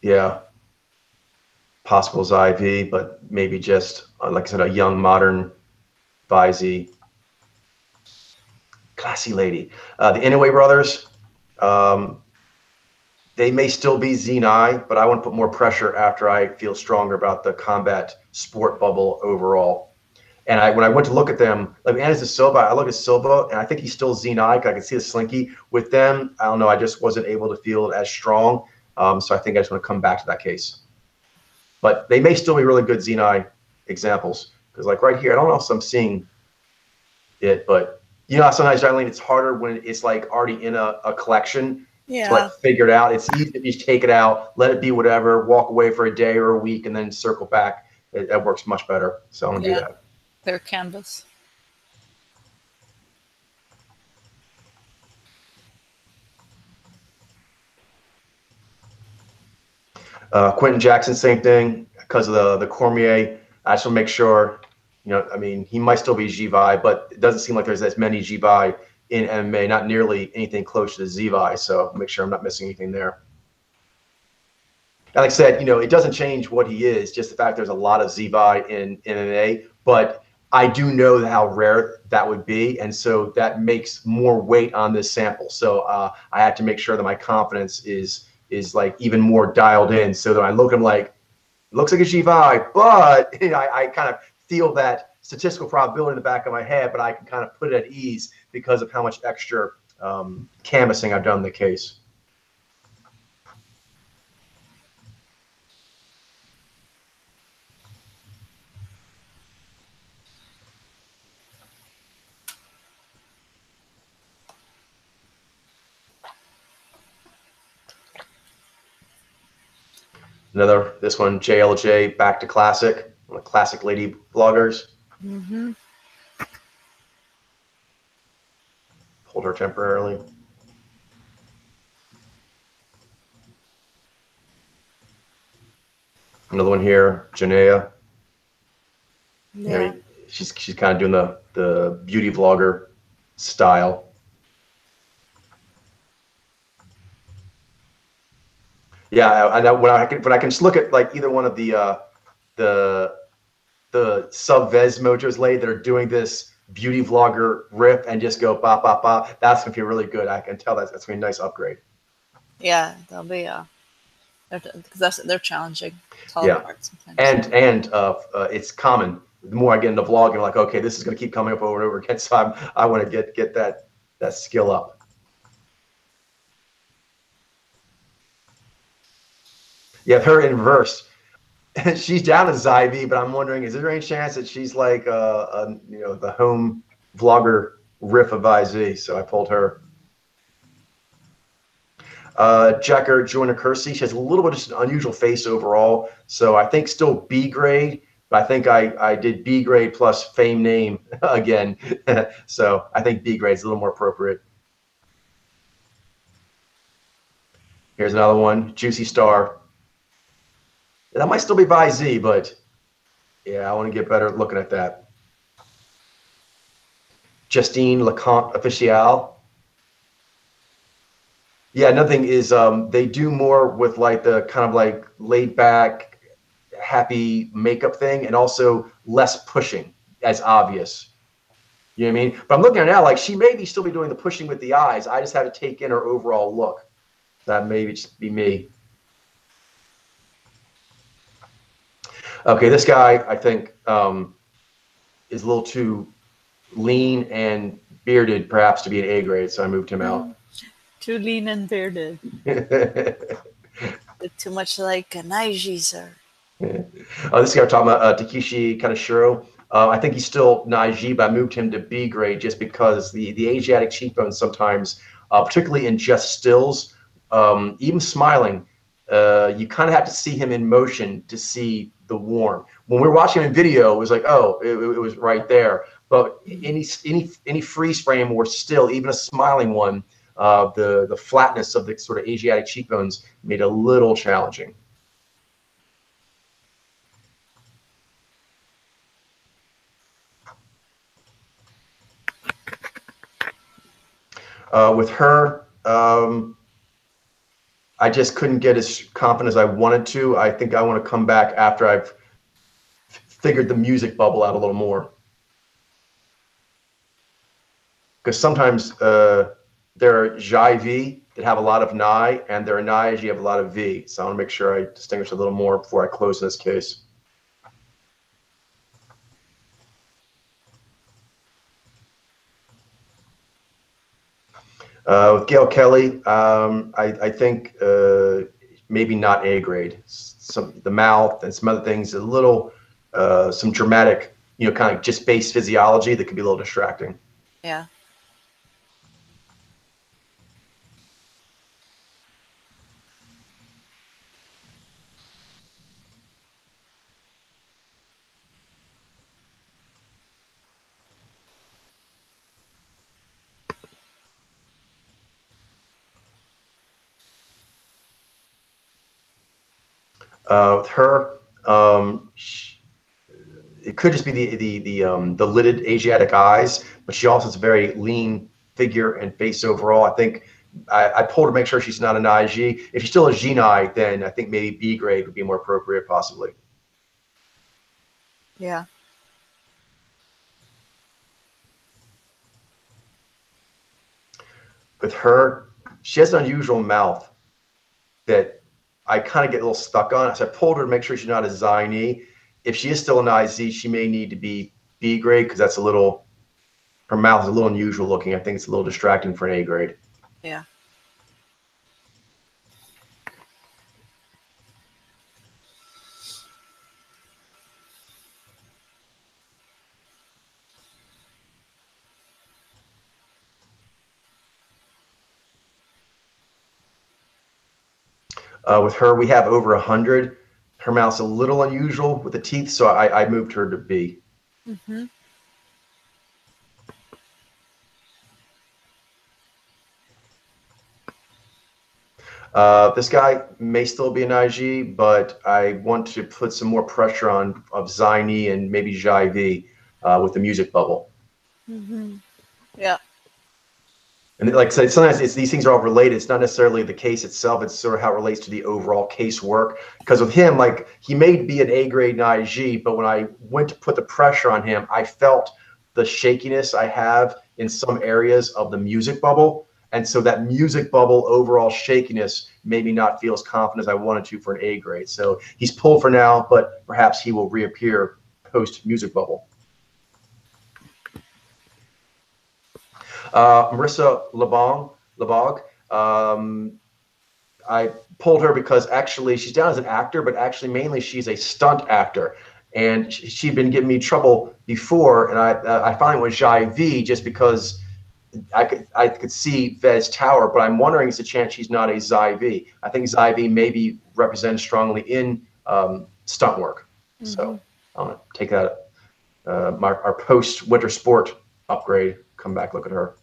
B: yeah, possible IV, but maybe just like I said, a young modern Visy. Classy lady. The Inouye brothers, they may still be Xeni, but I want to put more pressure after I feel stronger about the combat sport bubble overall. And when I went to look at them, like Anderson Silva, I look at Silva, and I think he's still Xeni. I can see the slinky. With them, I don't know. I just wasn't able to feel it as strong. So I think I just want to come back to that case. But they may still be really good Xeni examples. Because like right here, I don't know if I'm seeing it, but you know, sometimes, Eileen, it's harder when it's like already in a collection to like figure it out. It's easy to just take it out, let it be whatever, walk away for a day or a week, and then circle back. That works much better. So I'm going to do that.
A: Clear canvas.
B: Quentin Jackson, same thing, because of the Cormier. I just want to make sure, you know, I mean, he might still be Gvi, but it doesn't seem like there's as many Gvi in MMA, not nearly anything close to the Zvi. So make sure I'm not missing anything there. And like I said, you know, it doesn't change what he is, just the fact there's a lot of Zvi in MMA, but I do know how rare that would be. And so that makes more weight on this sample. So I had to make sure that my confidence is like even more dialed in, so that I look at him like, it looks like a Gvi, but you know, I kind of feel that statistical probability in the back of my head, but I can kind of put it at ease because of how much extra canvassing I've done in the case. This one, JLJ, back to classic, one of the classic lady bloggers.
A: Mm-hmm.
B: Hold her temporarily. Another one here, Janaea.
A: Yeah.
B: I mean, she's kind of doing the beauty vlogger style. Yeah, I know when I can just look at like either one of the sub Vez mojos that are doing this beauty vlogger rip and just go ba ba ba. That's gonna feel really good. I can tell that's gonna be a nice upgrade.
A: Yeah, they'll be because they're challenging.
B: Yeah, and it's common. The more I get into vlogging, I'm like, okay, this is gonna keep coming up over and over again. So I want to get that skill up. Yeah, her in reverse. She's down as Zyv, but I'm wondering, is there any chance that she's like, you know, the home vlogger riff of IZ? So I pulled her. Jacker Joyner Kersey. She has a little bit of just an unusual face overall. So I think still B grade, but I think I did B grade plus fame name again. So I think B grade is a little more appropriate. Here's another one, Juicy Star. That might still be by Z, but yeah, I want to get better looking at that. Justine Leconte Official. Yeah, another thing is they do more with like the kind of like laid back, happy makeup thing, and also less pushing as obvious. You know what I mean? But I'm looking at her now, like she may still be doing the pushing with the eyes. I just have to take in her overall look. That may just be me. Okay, this guy I think is a little too lean and bearded, perhaps, to be an A grade, so I moved him out.
A: Too lean and bearded. Too much like a Naiji, sir.
B: This guy we're talking about, Takeshi Kaneshiro. I think he's still Naiji, but I moved him to B grade just because the Asiatic cheekbones sometimes, particularly in just stills, even smiling, you kind of have to see him in motion to see the warm. When we were watching in video, it was like, oh, it was right there. But any freeze frame or still, even a smiling one, the flatness of the sort of Asiatic cheekbones made it a little challenging. With her, I just couldn't get as confident as I wanted to. I think I want to come back after I've figured the music bubble out a little more. Because sometimes there are Jai V that have a lot of Nai, and there are Nais you have a lot of V. So I want to make sure I distinguish a little more before I close this case. With Gail Kelly, I think maybe not A grade. The mouth and some other things, a little, some dramatic, kind of just base physiology that could be a little distracting.
A: Yeah.
B: With her, it could just be the lidded Asiatic eyes, but she also has a very lean figure and face overall. I think I pulled to make sure she's not an IG. If she's still a G9, then I think maybe B grade would be more appropriate, possibly.
A: Yeah.
B: With her, she has an unusual mouth that I kind of get a little stuck on. So I pulled her to make sure she's not a Zine. If she is still an IZ, she may need to be B grade because that's a little, her mouth is a little unusual looking. I think it's a little distracting for an A grade.
A: Yeah.
B: With her, we have over 100. Her mouth's a little unusual with the teeth, so I moved her to B.
A: Mm-hmm.
B: This guy may still be an IG, but I want to put some more pressure on of Ziny and maybe Jai V with the music bubble.
A: Mm-hmm. Yeah.
B: And like I said, sometimes these things are all related. It's not necessarily the case itself. It's sort of how it relates to the overall case work. Because with him, like he may be an A grade in IG, but when I went to put the pressure on him, I felt the shakiness I have in some areas of the music bubble. And so that music bubble overall shakiness made me not feel as confident as I wanted to for an A grade. So he's pulled for now, but perhaps he will reappear post music bubble. Marissa Lebog, I pulled her because actually she's down as an actor, but actually mainly she's a stunt actor. And she'd been giving me trouble before, and I finally went Jai V just because I could see Vez Tower, but I'm wondering is a chance she's not a Zai V. I think Zai V may be represented strongly in stunt work. Mm-hmm. So I'm going to take that, our post-winter sport upgrade, come back, look at her.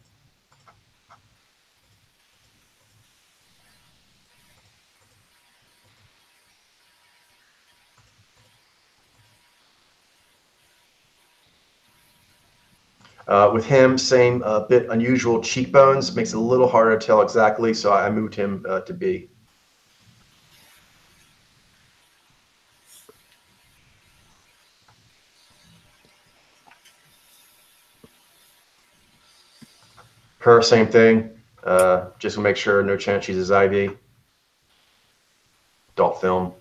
B: With him, same bit unusual cheekbones, makes it a little harder to tell exactly, so I moved him to B. Her, same thing, just to make sure, no chance she's his IV. Adult film.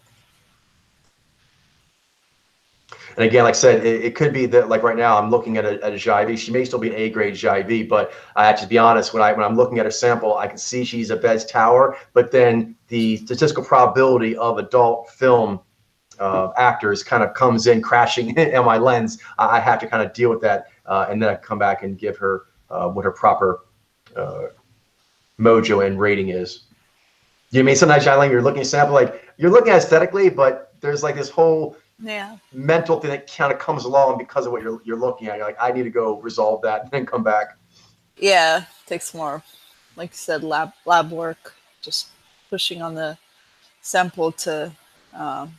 B: And again, like I said, it could be that, like right now, I'm looking at a Jai V. She may still be an A grade Jai V, but I have to be honest, when I'm looking at her sample, I can see she's a Vez Tower, but then the statistical probability of adult film actors kind of comes in crashing in my lens. I have to kind of deal with that, and then I come back and give her what her proper mojo and rating is. You know what I mean? Sometimes, Jai Ling, you're looking at a sample, like you're looking at aesthetically, but there's like this whole
A: Yeah.
B: mental thing that kind of comes along because of what you're looking at. You're like, I need to go resolve that and then come back.
A: Yeah. Takes more, like you said, lab work. Just pushing on the sample to um,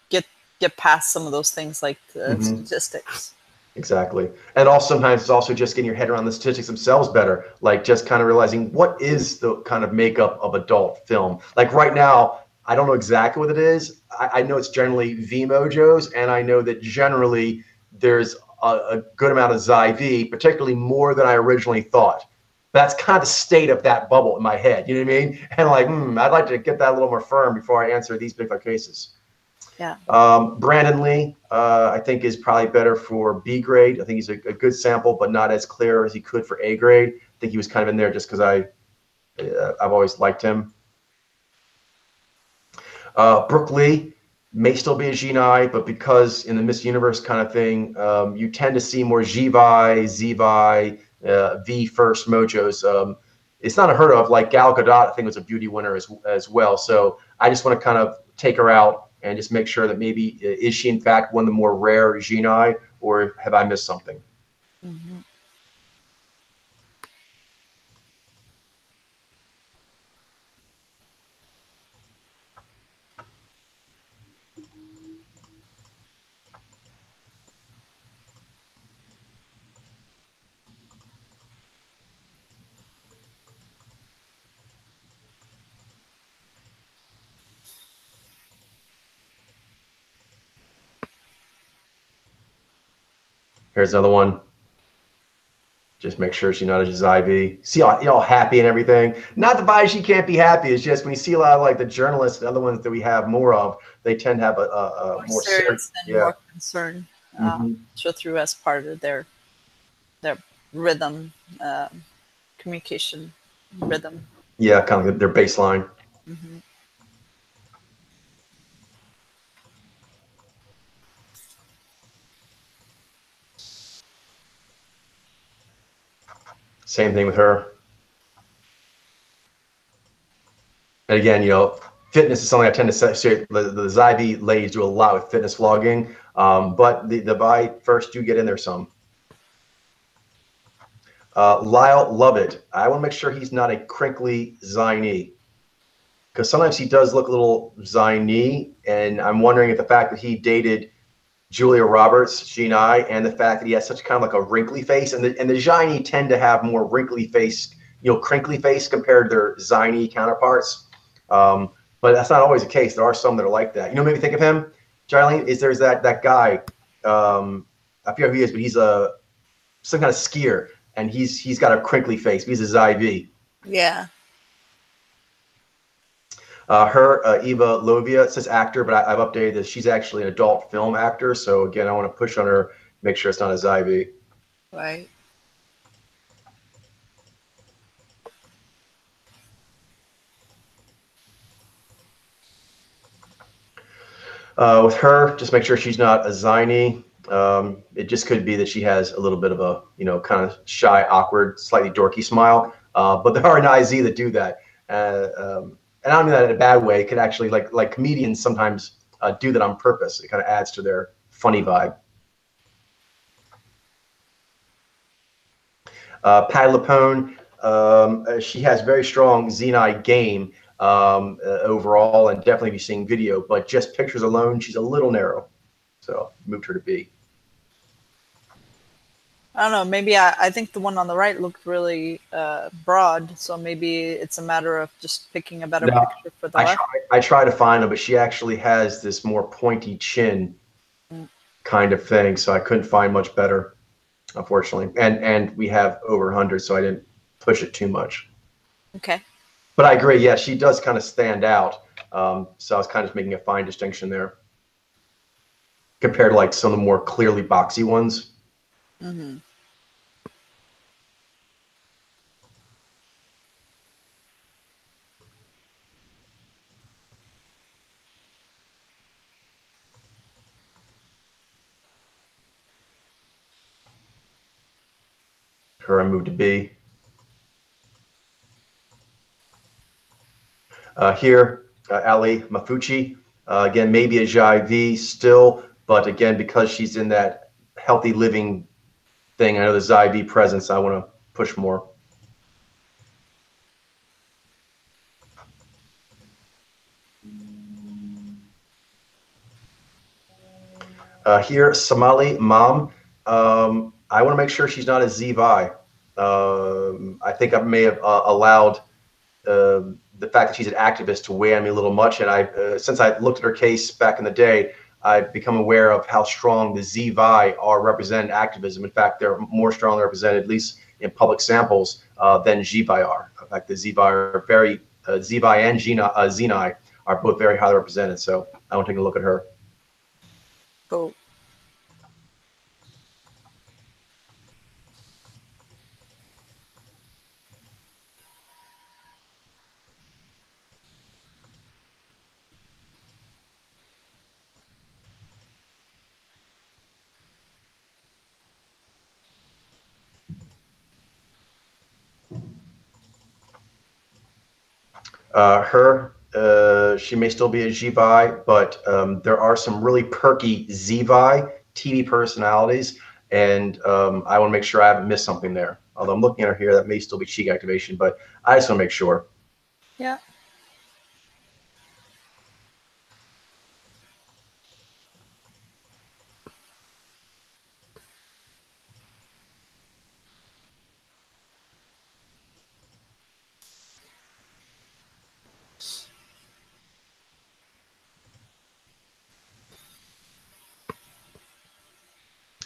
A: get get past some of those things like the
B: Mm-hmm.
A: statistics.
B: Exactly. And also sometimes it's also just getting your head around the statistics themselves better. Like just kind of realizing what is the kind of makeup of adult film. Like right now, I don't know exactly what it is. I know it's generally V-Mojos, and I know that generally there's a good amount of Xi-V, particularly more than I originally thought. That's kind of the state of that bubble in my head. You know what I mean? And like, I'd like to get that a little more firm before I answer these particular cases.
A: Yeah.
B: Brandon Lee, I think, is probably better for B grade. I think he's a good sample, but not as clear as he could for A grade. I think he was kind of in there just because I've always liked him. Brooke Lee may still be a Genii, but because in the Miss Universe kind of thing, you tend to see more Gvi, Zvi, V first mojos. It's not unheard of. Like Gal Gadot, I think was a beauty winner as well. So I just want to kind of take her out and just make sure that maybe is she in fact one of the more rare Genii, or have I missed something?
A: Mm-hmm.
B: Here's another one. Just make sure she's not a Zybe. See all happy and everything. Not the why she can't be happy. It's just when you see a lot of like the journalists and other ones that we have more of, they tend to have a
A: More
B: more serious.
A: serious and
B: Yeah.
A: more concern.
B: Mm-hmm.
A: Show through as part of their rhythm, communication rhythm.
B: Yeah, kind of their baseline.
A: Hmm.
B: Same thing with her. And again, fitness is something I tend to say. The Zybe ladies do a lot with fitness vlogging, but the Vi first do get in there some. Lyle Lovett. I want to make sure he's not a crinkly Ziny, because sometimes he does look a little Ziny, and I'm wondering if the fact that he dated Julia Roberts, Genii, and the fact that he has such kind of like a wrinkly face, and the Genii tend to have more wrinkly face, crinkly face compared to their Ziny counterparts. But that's not always the case. There are some that are like that. Maybe think of him, Jilene, there's that guy. I forget who he is, but he's some kind of skier, and he's got a crinkly face. He's a Zy-V.
A: Yeah.
B: Eva Lovia, it says actor, but I've updated this. She's actually an adult film actor. So again, I want to push on her, make sure it's not a Zybe.
A: Right.
B: With her, just make sure she's not a Ziny. It just could be that she has a little bit of a, kind of shy, awkward, slightly dorky smile. But there are an IZ that do that. And I don't mean that in a bad way. It could actually, like comedians sometimes do that on purpose. It kind of adds to their funny vibe. Patty Lapone, she has very strong Xeni game overall, and definitely be seeing video, but just pictures alone, she's a little narrow. So moved her to B.
A: I don't know. Maybe I think the one on the right looked really broad, so maybe it's a matter of just picking a better
B: No,
A: picture for the left.
B: I try to find her, but she actually has this more pointy chin kind of thing, so I couldn't find much better, unfortunately. And we have over 100, so I didn't push it too much.
A: Okay.
B: But I agree. Yeah, she does kind of stand out. So I was kind of making a fine distinction there compared to like some of the more clearly boxy ones.
A: Mm-hmm.
B: Her, I moved to B. Here, Ali Mafucci. Again, maybe a Jai V still, but again, because she's in that healthy living thing, I know the Zai V presence, I want to push more. Here, Somali Mom. I want to make sure she's not a Zivi. I think I may have allowed the fact that she's an activist to weigh on me a little much. And since I looked at her case back in the day, I've become aware of how strong the Zivi are represented in activism. In fact, they're more strongly represented, at least in public samples, than Zivi are. In fact, the Zivi are very, Zivi and Zenai are both very highly represented. So I want to take a look at her.
A: Cool.
B: She may still be a Zivi, but there are some really perky Zivi TV personalities, and I want to make sure I haven't missed something there. Although I'm looking at her here, that may still be cheek activation, but I just want to make sure.
A: Yeah.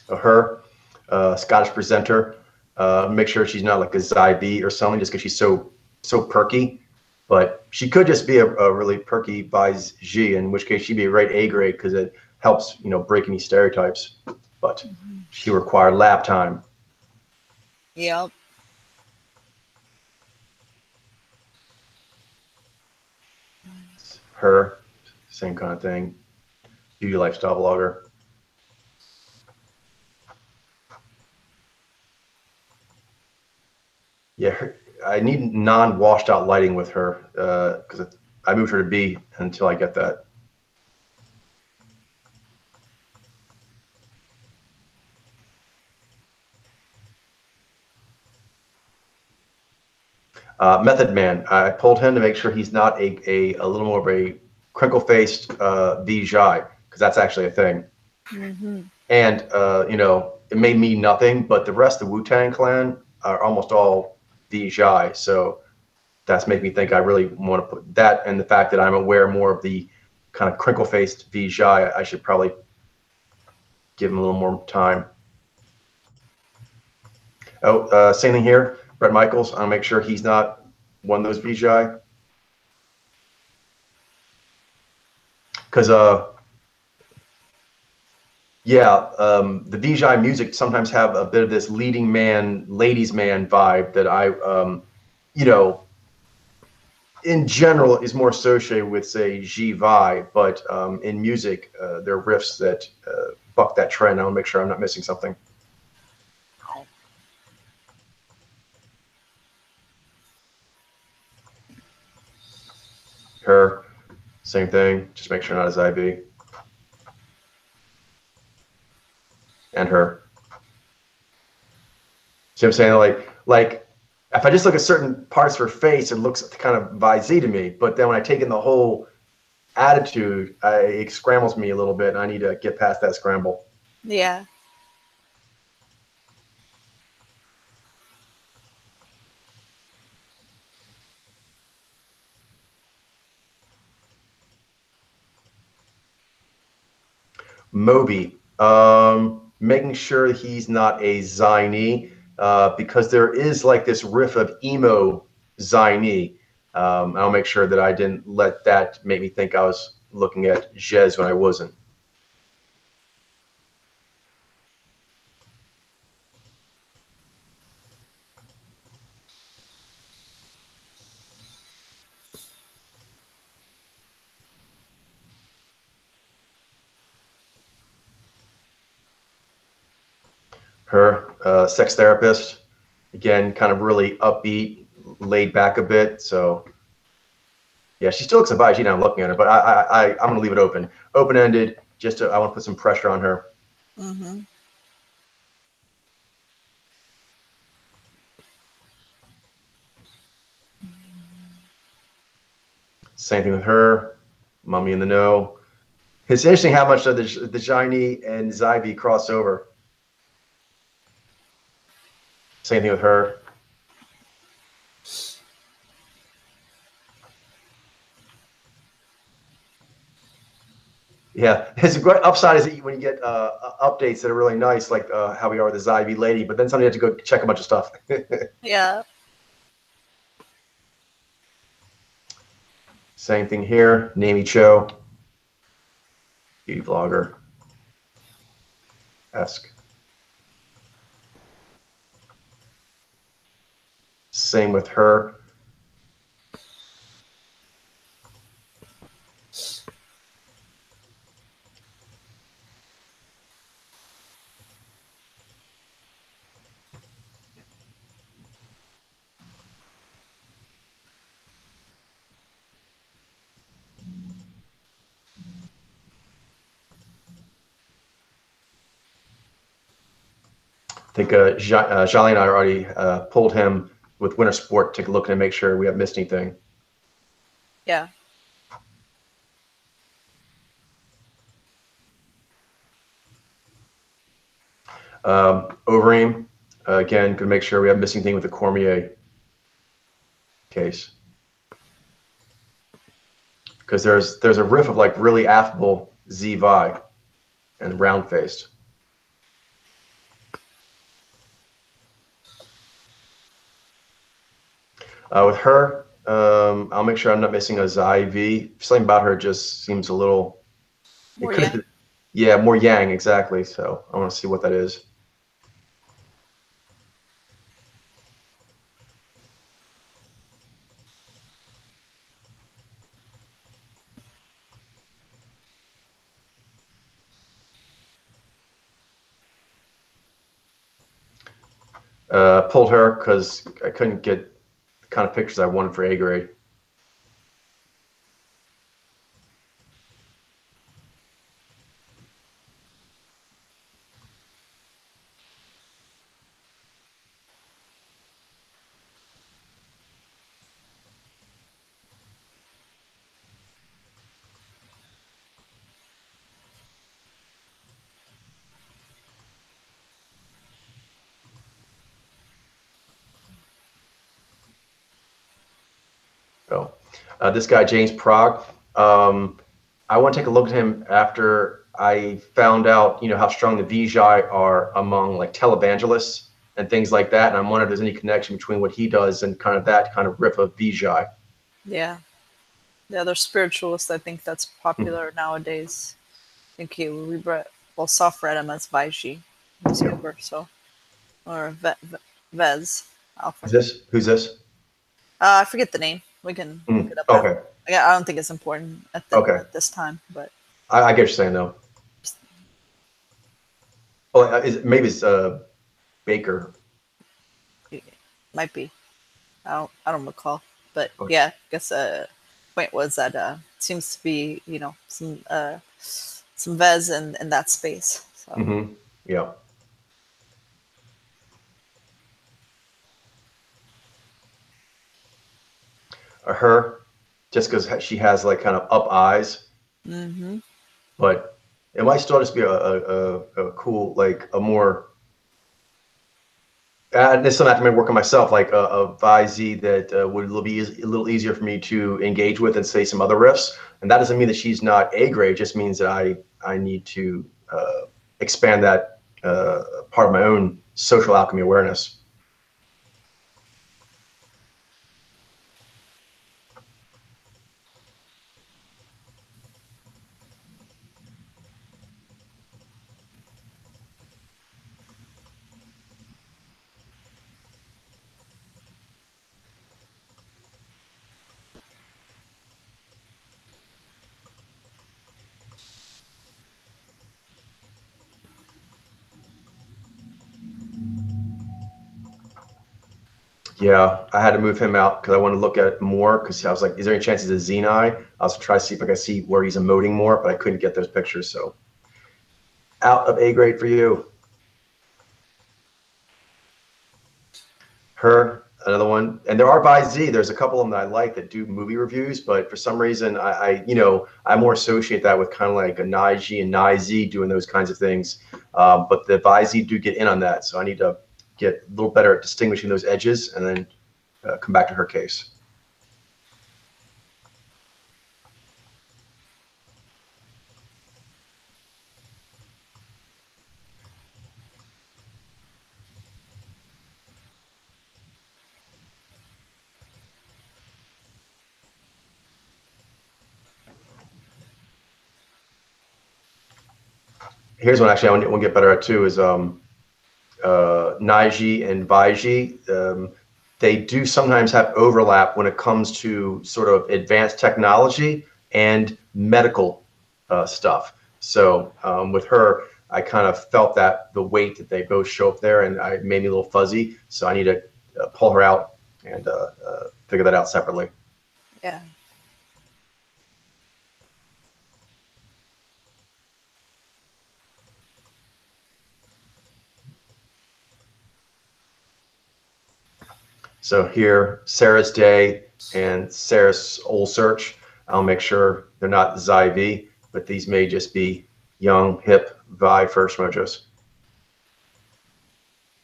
B: Her, Scottish presenter. Make sure she's not like a Zybe or something, just because she's so perky. But she could just be a really perky by G, in which case she'd be a right A grade because it helps, break any stereotypes. But she required lab time.
A: Yep.
B: Her, same kind of thing. Beauty lifestyle blogger. Yeah, I need non-washed out lighting with her because I moved her to B until I get that. Method Man, I pulled him to make sure he's not a little more of a crinkle-faced Vijay, because that's actually a thing. And it may mean nothing, but the rest of the Wu-Tang Clan are almost all Vijay, so that's making me think I really want to put that, and the fact that I'm aware more of the kind of crinkle-faced Vijay, I should probably give him a little more time. Oh, same thing here. Brett Michaels, I'll make sure he's not one of those Vijay. Because, the Vijay music sometimes have a bit of this leading man, ladies man vibe that I, in general is more associated with, say, Jivai, but in music, there are riffs that buck that trend. I want to make sure I'm not missing something. Her, same thing. Just make sure not as IB. And her. See what I'm saying? Like, if I just look at certain parts of her face, it looks kind of VZ to me. But then when I take in the whole attitude, it scrambles me a little bit, and I need to get past that scramble.
A: Yeah.
B: Moby, making sure he's not a Ziny, because there is like this riff of emo Ziny. I'll make sure that I didn't let that make me think I was looking at Jez when I wasn't. Her, sex therapist, again, kind of really upbeat, laid back a bit. So Yeah, she still looks a She's not looking at her, but I'm going to leave it open ended. I want to put some pressure on her.
A: Mm-hmm.
B: Same thing with her. Mummy in the know. It's interesting how much of the Shiny and Zybe cross over. Same thing with her. Yeah, it's a great upside is that when you get updates that are really nice, like how we are with the Zybe lady, but then somebody has to go check a bunch of stuff.
A: Yeah.
B: Same thing here. Nami Cho, beauty vlogger, esque. Same with her. I think Jolly and I already pulled him with Winter Sport to look and make sure we haven't missed anything.
A: Yeah.
B: Overeem, again, going to make sure we haven't missed anything with the Cormier case. Because there's a riff of like really affable Z-Vi and round faced. With her, I'll make sure I'm not missing a Zy-V. Something about her just seems a little. It
A: More
B: could have
A: yang.
B: been, yeah, more yang exactly. So I want to see what that is. Pulled her because I couldn't get the kind of pictures I wanted for A grade. So this guy James Prague, I want to take a look at him after I found out, how strong the Vijay are among like televangelists and things like that. And I'm wondering if there's any connection between what he does and kind of that kind of riff of Vijay.
A: Yeah. The other spiritualist, I think that's popular nowadays. I think soft read him as Vaiji. He was younger, so. Or Vez. Alpha.
B: Who's this?
A: I forget the name. We can look it up after.
B: Okay.
A: Yeah, I don't think it's important
B: Okay.
A: at this time, but
B: I get what you're saying though. Oh, maybe it's Baker.
A: it might be. I don't recall. But
B: Okay.
A: yeah, I guess point was that seems to be, some Vez in that space. So
B: Mm-hmm. Yeah. Her, just because she has like kind of up eyes,
A: mm-hmm.
B: but it might still just be a cool, like a more. This is something I have to work on myself, like a VZ that would be a little easier for me to engage with and say some other riffs. And that doesn't mean that she's not A grade; it just means that I need to expand that part of my own social alchemy awareness. Yeah, I had to move him out because I wanted to look at it more because I was like, is there any chance he's a Xeni? I was trying to see if I could see where he's emoting more, but I couldn't get those pictures. So out of A grade for you. Her, another one. And there are by Z. There's a couple of them that I like that do movie reviews, but for some reason, I more associate that with kind of like a Naiji and Naiz doing those kinds of things. But the by Z do get in on that. So I need to get a little better at distinguishing those edges and then come back to her case. Here's one actually I want to get better at too is Naiji and Baiji. They do sometimes have overlap when it comes to sort of advanced technology and medical stuff. So with her, I kind of felt that the weight that they both show up there, and it made me a little fuzzy. So I need to pull her out and figure that out separately.
A: Yeah.
B: So here, Sarah's Day and Sarah's Old Search, I'll make sure they're not Xi-V, but these may just be young, hip, Vi first mojos.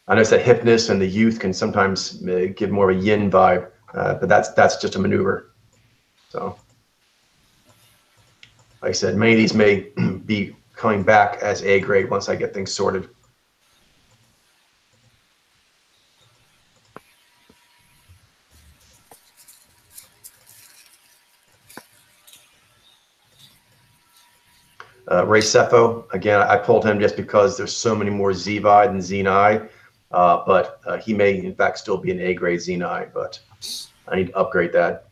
B: I notice that hipness and the youth can sometimes give more of a yin vibe, but that's just a maneuver. So, like I said, many of these may be coming back as A grade once I get things sorted. Ray Cepho, again, I pulled him just because there's so many more Z-Vi than Xeni, but he may in fact still be an A grade Xeni, but I need to upgrade that.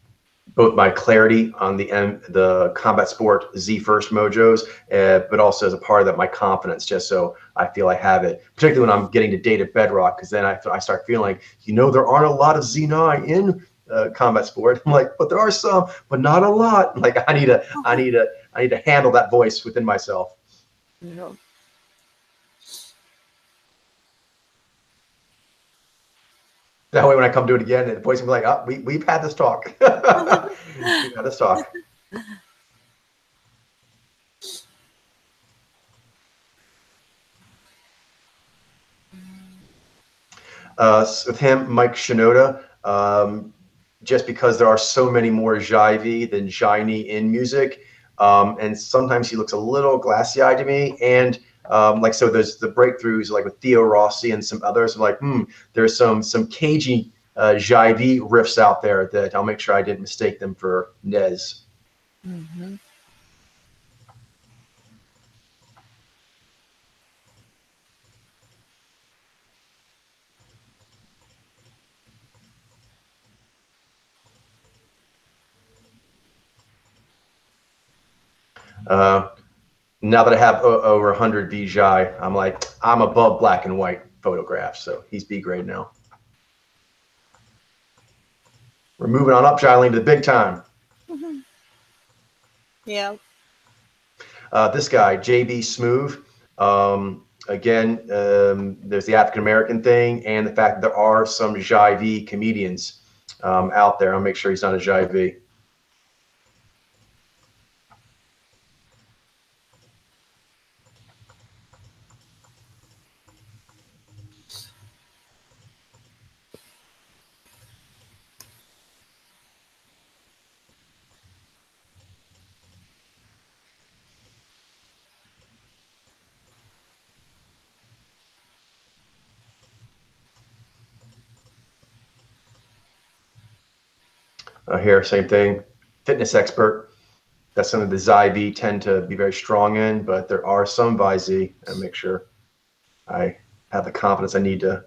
B: Both my clarity on the combat sport Z first mojos, but also as a part of that, my confidence, just so I feel I have it, particularly when I'm getting to data bedrock, because then I start feeling, there aren't a lot of Xeni in combat sport. I'm like, but there are some, but not a lot. Like I need to handle that voice within myself.
A: Yeah.
B: That way, when I come do it again, the voice will be like, "Oh, we've had this talk. We've had this talk." With him, Mike Shinoda, just because there are so many more Jai-V than Shiny in music, and sometimes he looks a little glassy-eyed to me. And so there's the breakthroughs like with Theo Rossi and some others. I'm like, there's some cagey Jai-V riffs out there that I'll make sure I didn't mistake them for Nez.
A: Mm-hmm.
B: Now that I have over 100 VJI, I'm above black and white photographs, so he's B grade now. We're moving on up, Jilene, to the big time.
A: Mm-hmm. Yeah.
B: This guy, JB Smooth. Again, there's the African American thing and the fact that there are some Jai-V comedians out there. I'll make sure he's not a Jai-V. Here, same thing. Fitness expert. That's something the Xi-V tend to be very strong in, but there are some Vi-Z, and make sure I have the confidence I need to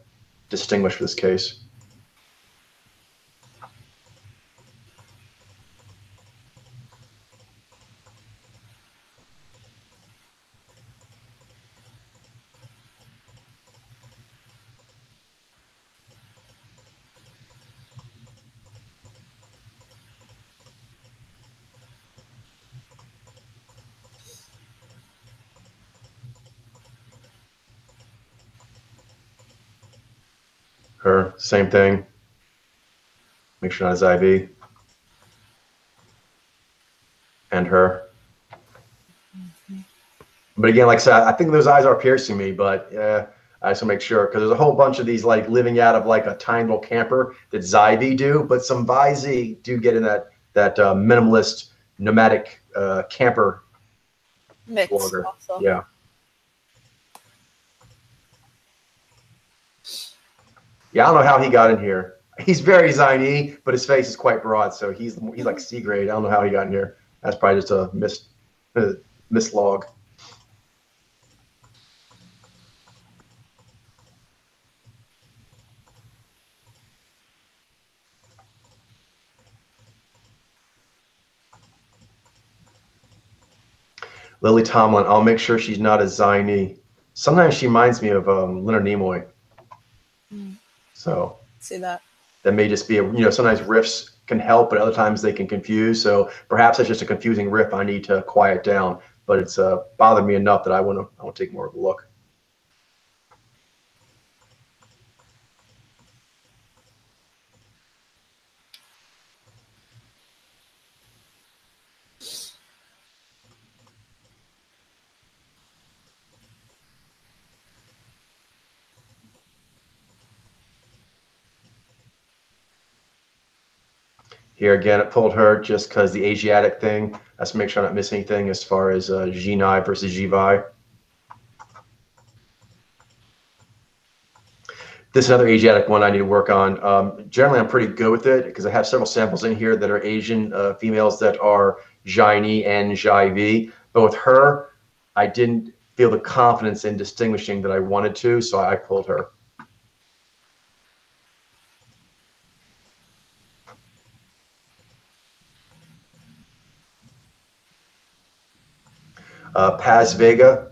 B: distinguish for this case. Her, same thing. Make sure not his IV. And her. But again, like I said, I think those eyes are piercing me, but I just want to make sure, because there's a whole bunch of these like living out of like a tiny little camper that Zyvi do, but some Vizi do get in that minimalist nomadic camper
A: Mix
B: blogger.
A: also.
B: Yeah. Yeah, I don't know how he got in here. He's very ziny, but his face is quite broad, so he's like C grade. I don't know how he got in here. That's probably just a mislog. Lily Tomlin, I'll make sure she's not a ziny. Sometimes she reminds me of Leonard Nimoy. So
A: See that?
B: That may just be sometimes riffs can help, but other times they can confuse. So perhaps it's just a confusing riff I need to quiet down. But it's bothered me enough that I want to take more of a look. Here again, it pulled her just because the Asiatic thing. Let's make sure I'm not missing anything as far as G9 versus G-Vi. This is another Asiatic one I need to work on. Generally, I'm pretty good with it because I have several samples in here that are Asian females that are Jai and Jai-V. But with her, I didn't feel the confidence in distinguishing that I wanted to, so I pulled her. Paz Vega.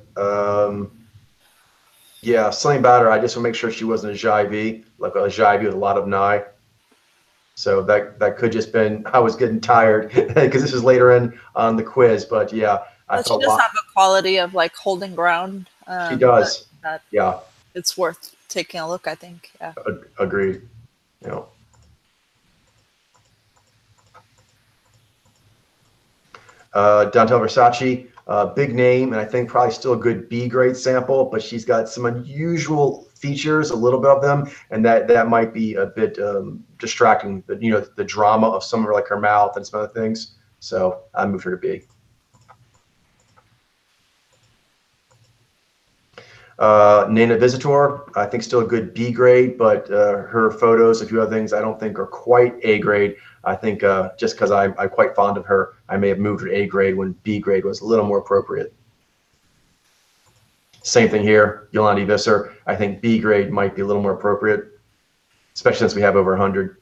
B: Yeah, something about her. I just want to make sure she wasn't a Jai-V, like a Jai-V with a lot of Nye. So that could just been I was getting tired because this is later in on the quiz. But yeah, I
A: But she
B: felt
A: does have a quality of like holding ground.
B: She does.
A: That
B: Yeah.
A: It's worth taking a look, I think. Yeah.
B: Agreed. You know. Donatella Versace, big name, and I think probably still a good B grade sample, but she's got some unusual features, a little bit of them, and that might be a bit distracting. The drama of some of her, like her mouth and some other things. So I moved her to B. Nana Visitor, I think still a good B grade, but her photos, a few other things, I don't think are quite A grade. I think just because I'm quite fond of her, I may have moved her to A grade when B grade was a little more appropriate. Same thing here, Yolandi Visser. I think B grade might be a little more appropriate, especially since we have over 100.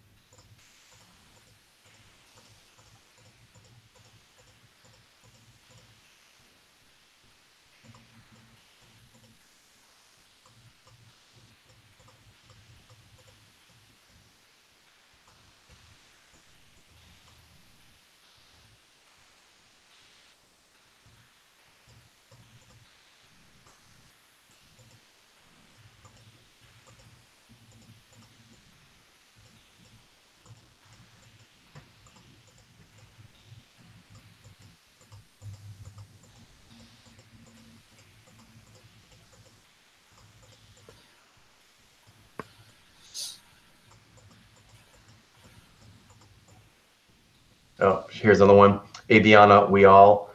B: Oh, here's another one. Aviana Weal.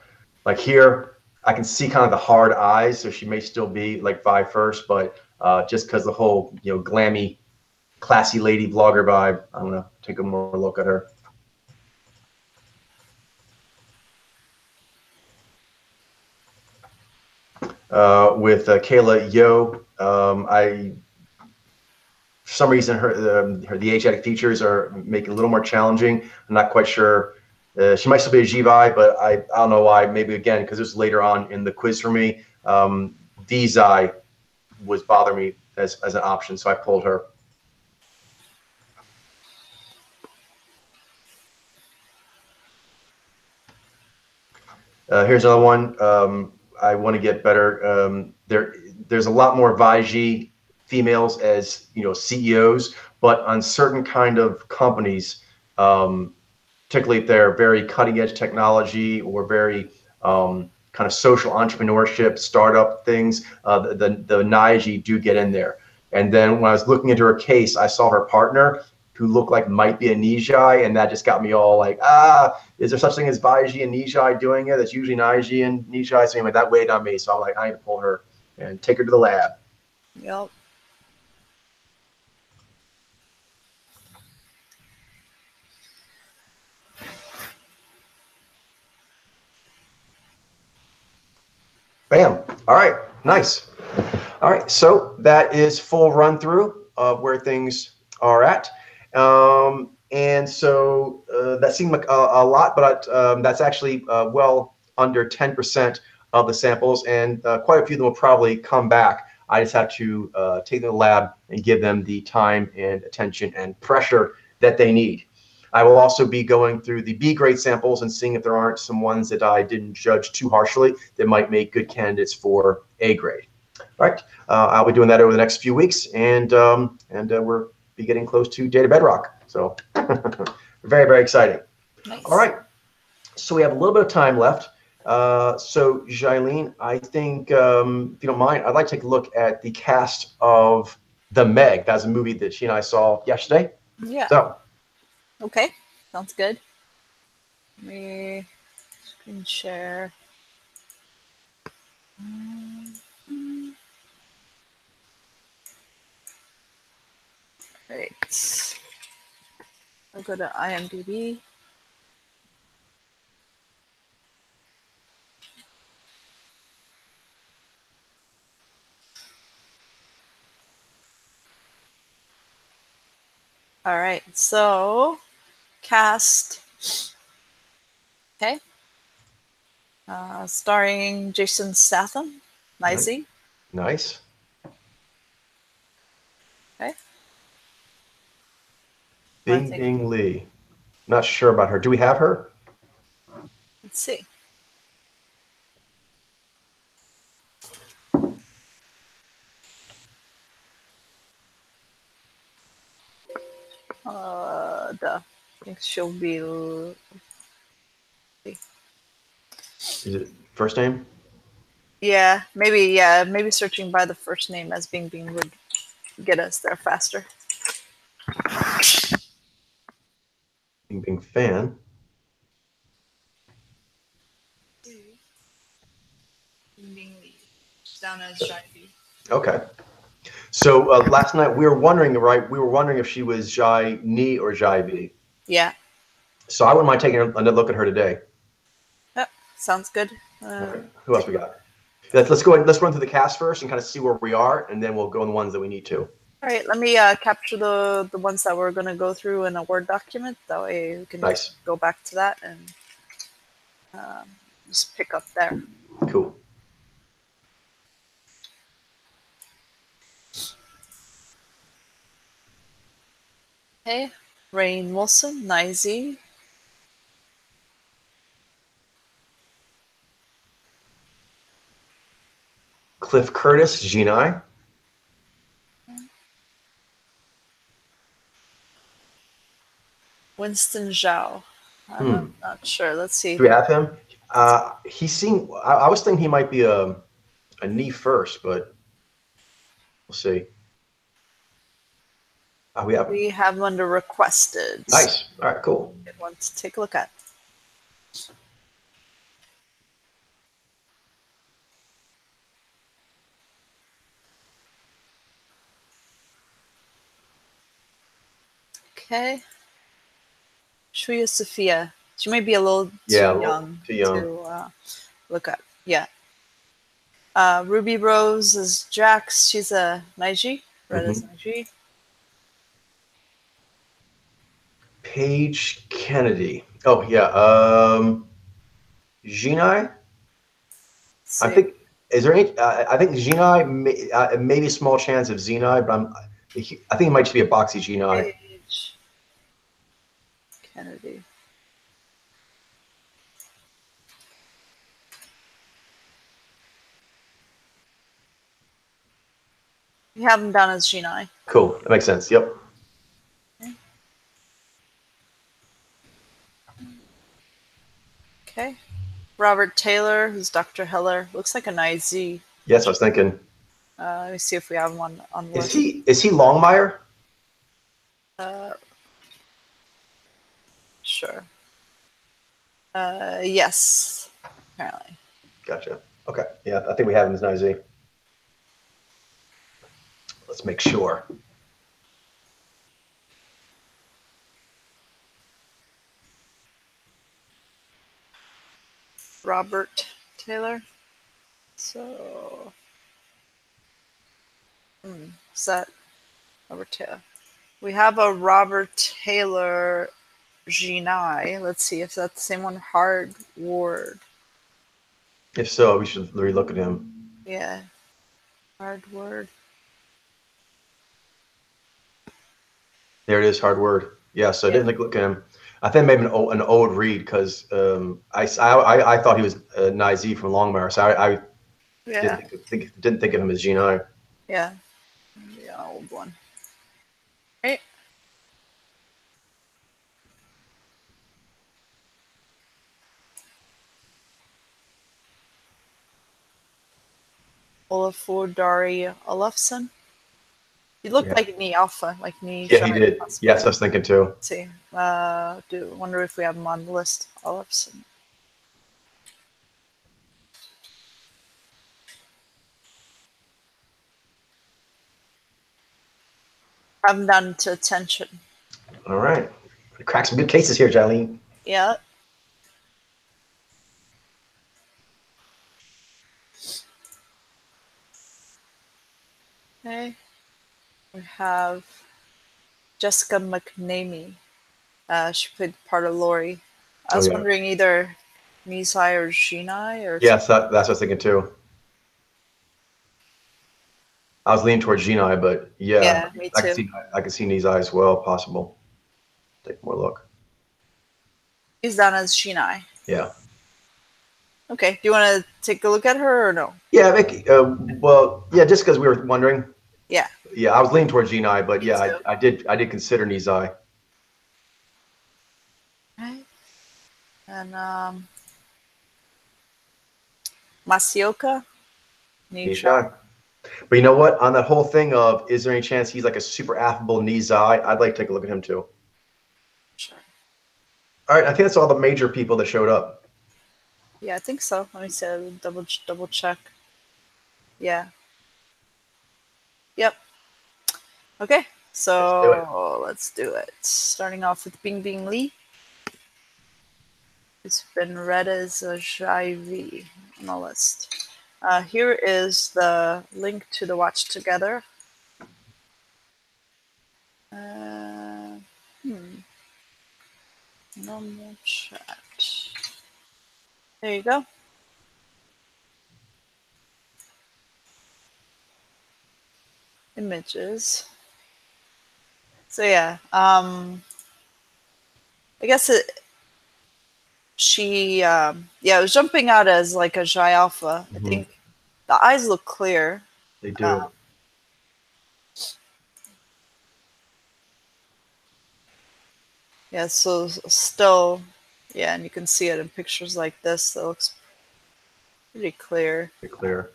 B: Like here, I can see kind of the hard eyes, so she may still be like five first, but just because the whole glammy, classy lady vlogger vibe, I'm gonna take a more look at her. With Kayla Yo, for some reason the Asiatic features are making it a little more challenging. I'm not quite sure. She might still be a G-Vi, but I don't know why. Maybe again because it was later on in the quiz for me. V-Zi was bothering me as an option, so I pulled her. Here's another one. I want to get better. There's a lot more Vaiji females as, you know, CEOs, but on certain kind of companies, particularly if they're very cutting edge technology or very kind of social entrepreneurship, startup things, the Naiji do get in there. And then when I was looking into her case, I saw her partner who looked like might be a Nijai, and that just got me all like, is there such thing as Baiji and Nijai doing it? That's usually Naiji and Nijai. So anyway, that weighed on me. So I'm like, I need to pull her and take her to the lab.
A: Yep.
B: Bam. All right. Nice. All right. So that is full run through of where things are at. And so that seemed like a lot, but that's actually well under 10% of the samples, and quite a few of them will probably come back. I just have to take them to the lab and give them the time and attention and pressure that they need. I will also be going through the B grade samples and seeing if there aren't some ones that I didn't judge too harshly that might make good candidates for A grade. All right, I'll be doing that over the next few weeks, and we're be getting close to data bedrock. So very, very exciting.
A: Nice.
B: All right, so we have a little bit of time left. So Jailene, I think if you don't mind, I'd like to take a look at the cast of The Meg. That's a movie that she and I saw yesterday.
A: Yeah.
B: So.
A: Okay. Sounds good. Let me screen share. Great. I'll go to IMDb. All right. So, cast. Okay. Starring Jason Statham, Naiji.
B: Nice.
A: Okay.
B: Bing Bing Lee. Not sure about her. Do we have her?
A: Let's see. I think she'll be.
B: Is it first name?
A: Yeah, maybe searching by the first name as Bing Bing would get us there faster.
B: Bing Bing fan.
A: Bing Bing Lee. Down as Jai-B.
B: Okay. So last night we were wondering, right? We were wondering if she was Jai Ni or Jai B.
A: Yeah.
B: So I wouldn't mind taking another look at her today.
A: Yep. Sounds good.
B: Okay. Who else we got? Let's go ahead. Let's run through the cast first and kind of see where we are, and then we'll go on the ones that we need to.
A: All right. Let me capture the ones that we're gonna go through in a Word document. That way we can
B: Nice.
A: go back to that and just pick up there.
B: Cool.
A: Okay. Rainn Wilson, Naiji.
B: Cliff Curtis, Genii.
A: Winston Zhao. I'm not sure. Let's see.
B: Do we have him? He seemed. I was thinking he might be a knee first, but we'll see. We
A: have him under requested.
B: Nice. All right. Cool.
A: Good one to take a look at. Okay. Shuya Sophia. She might be a little too young to look at. Yeah. Ruby Rose is Jax. She's a Naiji. Red is Naiji.
B: Paige Kennedy. Oh yeah. Genii. I think. Is there any? I think Genii maybe a small chance of Zenai, but I think it might just be a boxy Genii.
A: Paige Kennedy. We have him down as Genai.
B: Cool. That makes sense. Yep.
A: Okay. Robert Taylor, who's Dr. Heller. Looks like a nice Z.
B: Yes, I was thinking.
A: Let me see if we have him on the list.
B: Is he Longmire?
A: Sure. Yes. Apparently.
B: Gotcha. Okay. Yeah, I think we have him as Nizy. Let's make sure.
A: Robert Taylor. So, is that Robert Taylor? We have a Robert Taylor Genai. Let's see if that's the same one. Hard Ward.
B: If so, we should relook at him.
A: Yeah. Hard Word.
B: There it is, hard word. Yeah, so I didn't look at him. I think maybe an old read because I thought he was Nizy from Longmire, so I didn't think of him as Genai.
A: Yeah. Yeah, old one. Right. Olafur Dari Olafsson. He looked like Knee Alpha, like Knee.
B: Yeah, he did.
A: Possibly.
B: Yes, I was thinking too.
A: Let's see. Wonder if we have him on the list. Olafsson. Have him down to attention.
B: All right. Crack some good cases here, Jolene.
A: Yeah. Okay. We have Jessica McNamee. She played part of Lori. I was wondering either Nisai or Shinai or.
B: Yes, that's what I was thinking too. I was leaning towards Genai, but yeah,
A: me too.
B: I can see Nizai as well. Possible. Take more look.
A: He's down as Shinai.
B: Yeah.
A: Okay. Do you want to take a look at her or no?
B: Yeah, Vicky. Well, yeah, just because we were wondering.
A: Yeah.
B: Yeah, I was leaning towards Genai, but yeah, I did consider Nizai.
A: Right. And Masioka.
B: Nishai. But you know what? On that whole thing of, is there any chance he's like a super affable Nizai? I'd like to take a look at him too.
A: Sure.
B: All right, I think that's all the major people that showed up.
A: Yeah, I think so. Let me see. Double check. Yeah. Yep. Okay. So let's do it. Starting off with Bing Bing Lee. It's been read as a Jai on the list. Here is the link to the Watch Together. Normal chat. There you go. Images. So yeah, I guess she it was jumping out as like a Jai Alpha. I think the eyes look clear.
B: They do.
A: Yeah, so still, yeah, and you can see it in pictures like this. That looks pretty clear.
B: Pretty clear.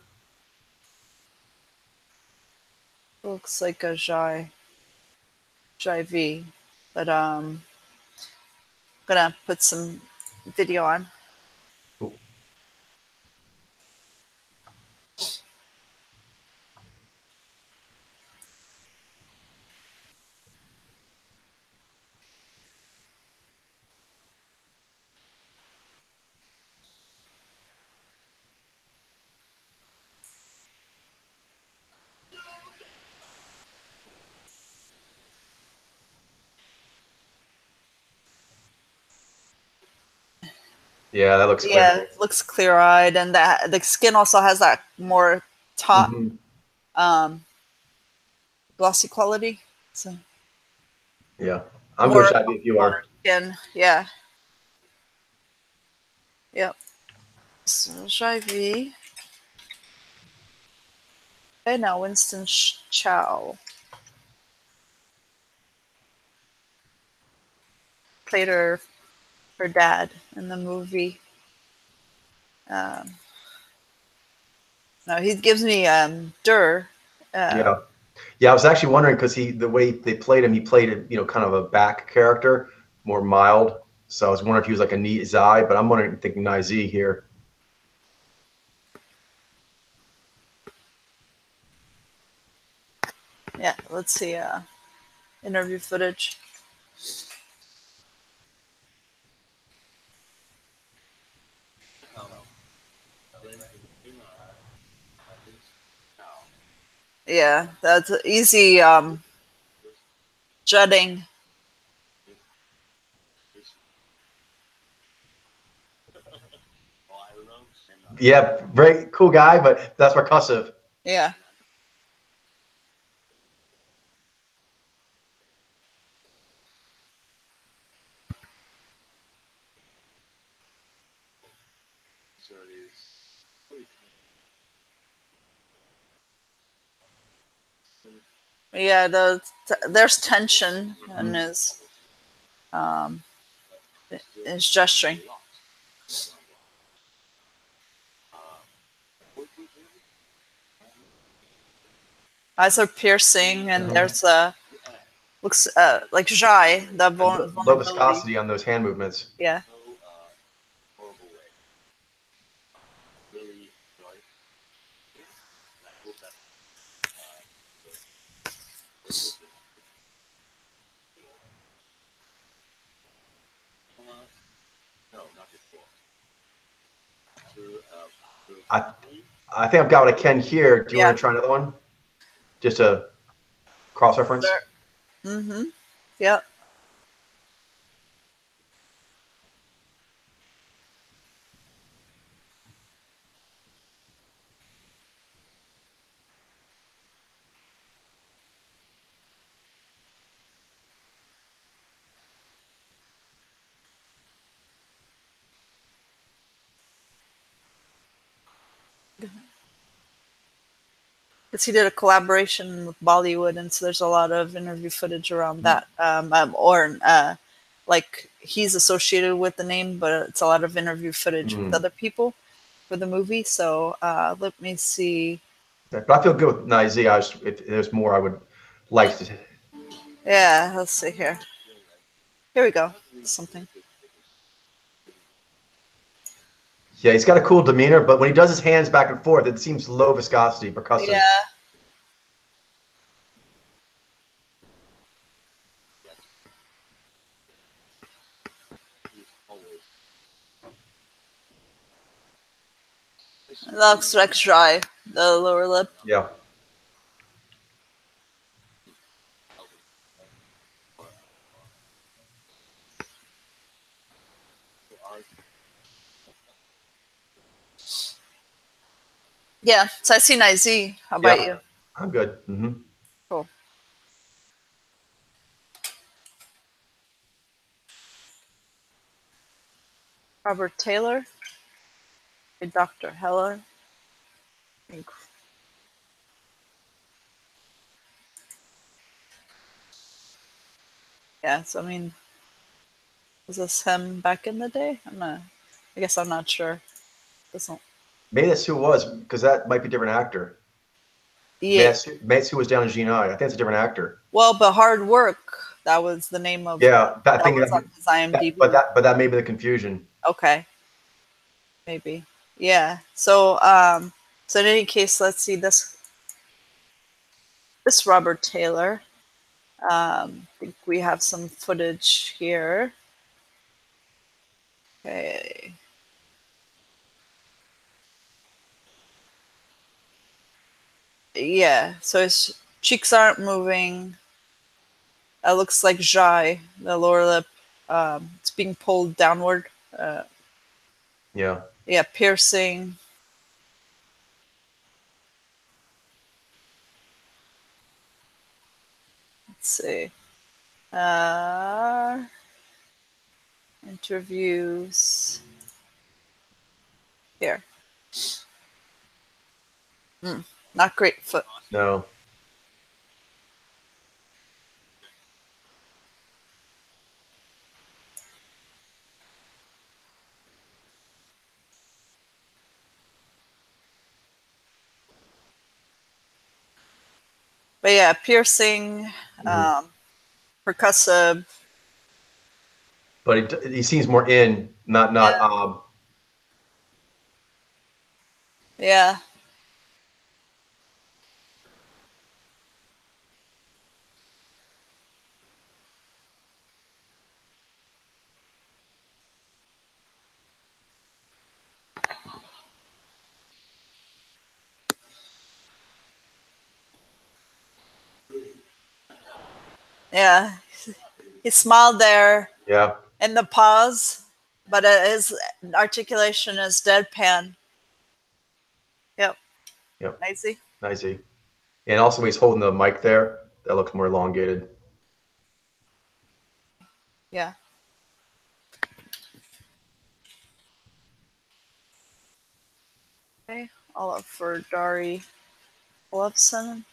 A: Looks like a Jai V, but I'm gonna put some video on.
B: Cool. Yeah, that looks clear.
A: Yeah, it looks clear-eyed, and the skin also has that more taut, glossy quality. So
B: yeah, I'm going to if you are.
A: Skin, yeah. Yep. So Jai V. Okay, now Winston Chow played her dad in the movie. No, he gives me Dur.
B: Yeah. Yeah, I was actually wondering because the way they played him, he played it, kind of a back character, more mild. So I was wondering if he was like a neat Zai, but I'm thinking Nizi here.
A: Yeah, let's see. Interview footage. Yeah, that's easy jutting.
B: Yeah, very cool guy, but that's percussive.
A: Yeah. Yeah, there's tension in his gesturing. Eyes are piercing, and there's looks like shy, the
B: And low
A: vulnerability.
B: viscosity on those hand movements.
A: Yeah.
B: I I think I've got what I can here. Do you
A: Yeah.
B: want to try another one? Just a cross reference.
A: Mm-hmm. Yep. Because he did a collaboration with Bollywood, and so there's a lot of interview footage around that. Like he's associated with the name, but it's a lot of interview footage with other people for the movie. So let me see.
B: But I feel good with Nizi. If there's more, I would like to.
A: Yeah, let's see here. Here we go. Something.
B: Yeah, he's got a cool demeanor, but when he does his hands back and forth, it seems low viscosity,
A: Yeah.
B: percussive.
A: It looks like dry, the lower lip.
B: Yeah.
A: Yeah, so I see Nizi. How about
B: Yeah.
A: you?
B: I'm good.
A: Cool. Robert Taylor. Dr. Heller. Yeah, so I mean, was this him back in the day? I guess I'm not sure. Doesn't.
B: Maybe that's who it was, because that might be a different actor.
A: Yeah.
B: Maybe that's who was down in G9. I think it's a different actor.
A: Well, but Hard Work. That was the name of.
B: Yeah, that
A: That
B: thing.
A: was on his IMDb.
B: But that may be the confusion.
A: Okay, maybe. Yeah. So so in any case, let's see this Robert Taylor. I think we have some footage here. Okay. Yeah, so his cheeks aren't moving. It looks like Jai, the lower lip. It's being pulled downward.
B: Yeah.
A: Yeah, piercing. Let's see. Uh, interviews. Here. Not great foot.
B: No.
A: But yeah, piercing, percussive.
B: But he seems more in, not
A: Yeah. Yeah. Yeah. He smiled there
B: Yeah.
A: in the pause, but his articulation is deadpan. Yep.
B: Yep.
A: Nicey.
B: Nicey. And also when he's holding the mic there, that looks more elongated.
A: Yeah. Okay. All up for Dari Olafson.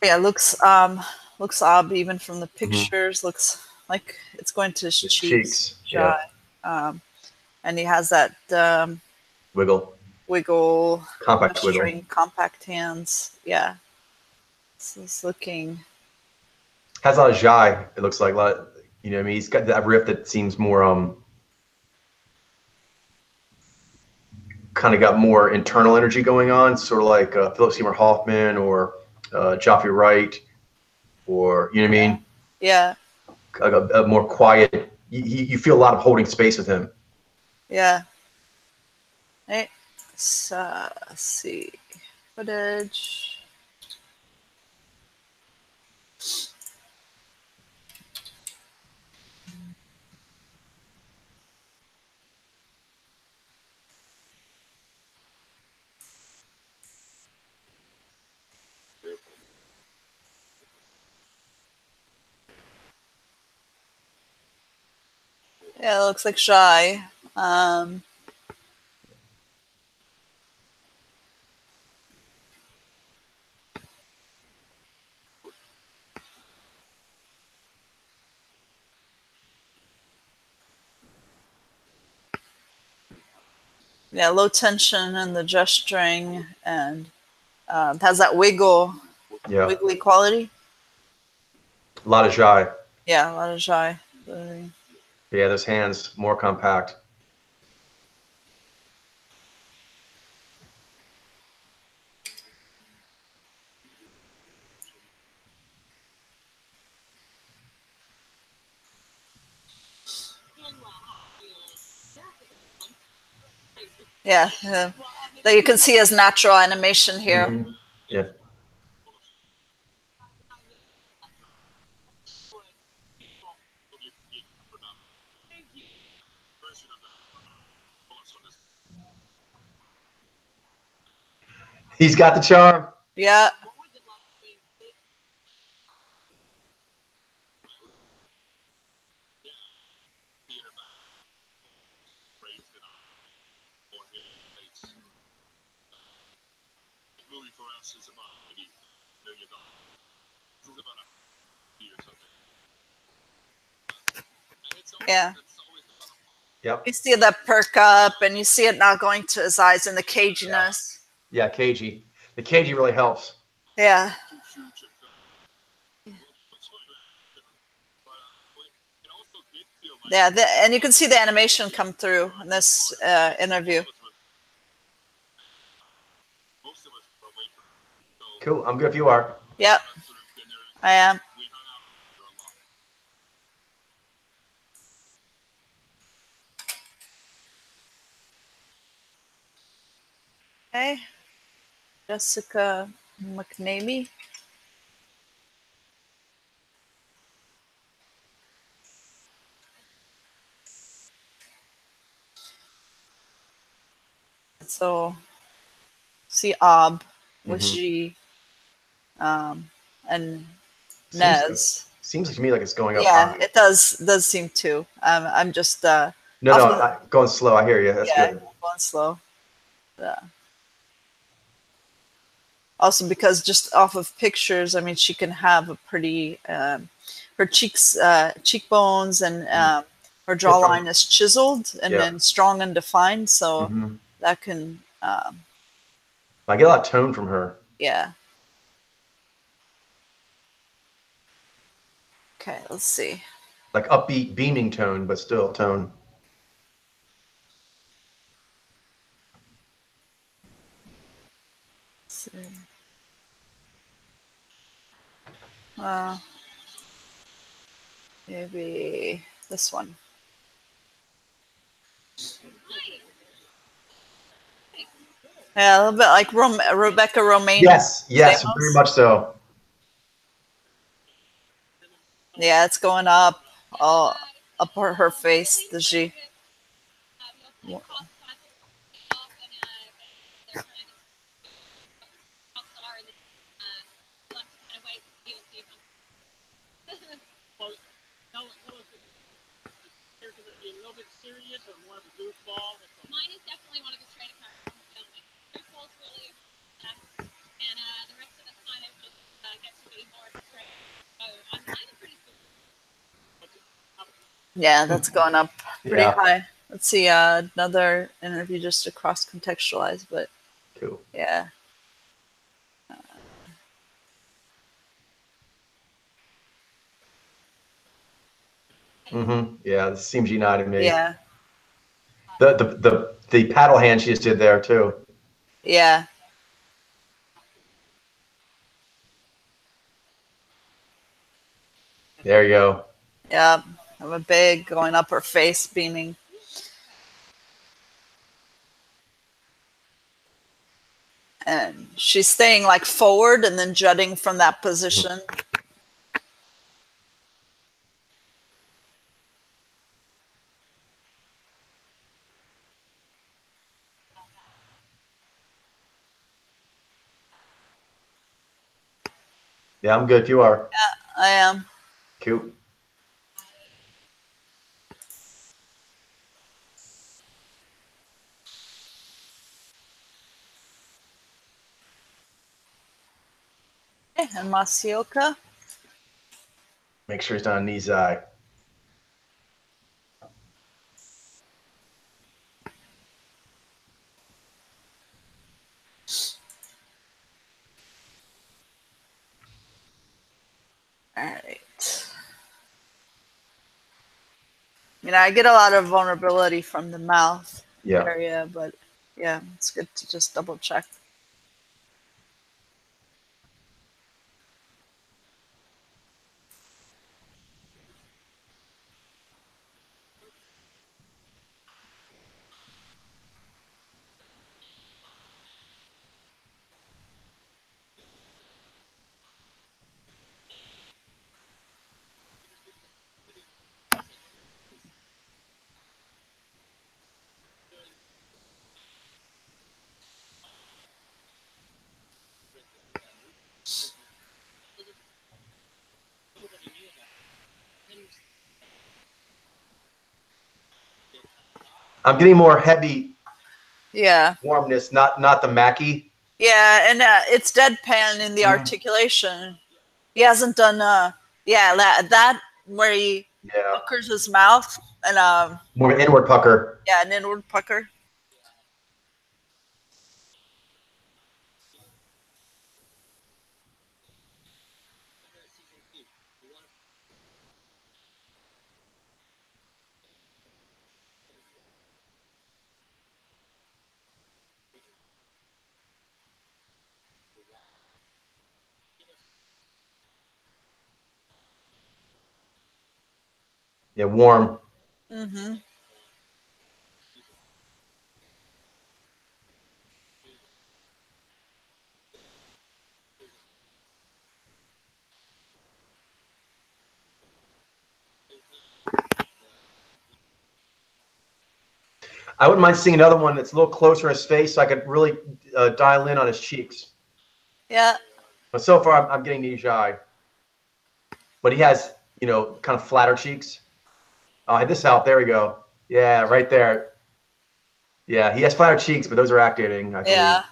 A: Yeah, looks odd even from the pictures. Looks like it's going to his
B: His
A: cheeks.
B: yeah.
A: And he has that
B: Wiggle.
A: wiggle,
B: Compact wiggle.
A: string, compact hands. Yeah. This is looking.
B: Has a lot of jai. It looks like a lot. You know what I mean? He's got that riff that seems more kind of got more internal energy going on, sort of like Philip Seymour Hoffman or Joffrey Wright, or you know what I mean?
A: Yeah.
B: A more quiet. You feel a lot of holding space with him.
A: Yeah. Right. So, let's see. Footage. Yeah, it looks like shy. Yeah, low tension in the gesturing and has that wiggly quality.
B: A lot of jai.
A: Yeah, a lot of shy.
B: Yeah, those hands more compact.
A: Yeah, that you can see his natural animation here.
B: Yeah. He's got the charm.
A: Yeah. Yeah.
B: Yep.
A: You see that perk up and you see it not going to his eyes and the caginess.
B: Yeah, cagey. The cagey really helps.
A: Yeah. Yeah, and you can see the animation come through in this interview.
B: Cool. I'm good if you are.
A: Yep, I am. Okay. Jessica McNamee. So, see Ob, Wishy, and Nez.
B: seems to me like it's going up
A: Yeah,
B: high.
A: it does seem to. I'm just
B: Going slow. I hear you. That's
A: yeah,
B: good.
A: going slow. Yeah. Also, because just off of pictures, I mean, she can have a pretty her cheekbones and her jawline is chiseled and then strong and defined, so that can
B: I get a lot of tone from her.
A: yeah. Okay, let's see.
B: Like upbeat, beaming tone, but still tone.
A: Let's see. Maybe this one. Yeah, a little bit like Rebecca Romaine.
B: Yes, yes,
A: Stamos.
B: very much so.
A: Yeah, it's going up, all up her face. The G. Yeah, that's going up pretty high. Let's see, another interview just to cross contextualize, but
B: cool.
A: Yeah.
B: Yeah, this seems United to me.
A: Yeah.
B: The paddle hand she just did there too.
A: Yeah.
B: There you go.
A: Yeah. Have a big going up her face, beaming. And she's staying like forward and then jutting from that position.
B: Yeah, I'm good. You are.
A: Yeah, I am.
B: Cool.
A: Okay, and Masioka.
B: Make sure he's not a knee's eye.
A: All right. I get a lot of vulnerability from the mouth area, but yeah, it's good to just double check.
B: I'm getting more heavy.
A: Yeah.
B: Warmness, not the Mackie.
A: Yeah, and it's deadpan in the articulation. He hasn't done that where he puckers his mouth and
B: more an inward pucker.
A: Yeah, an inward pucker.
B: Yeah, warm.
A: Mm-hmm.
B: I wouldn't mind seeing another one that's a little closer to his face so I could really dial in on his cheeks.
A: Yeah.
B: But so far, I'm getting knee shy. But he has you know, kind of flatter cheeks. This out. There we go. Yeah, right there. Yeah, he has flatter cheeks, but those are activating, I believe.
A: Yeah.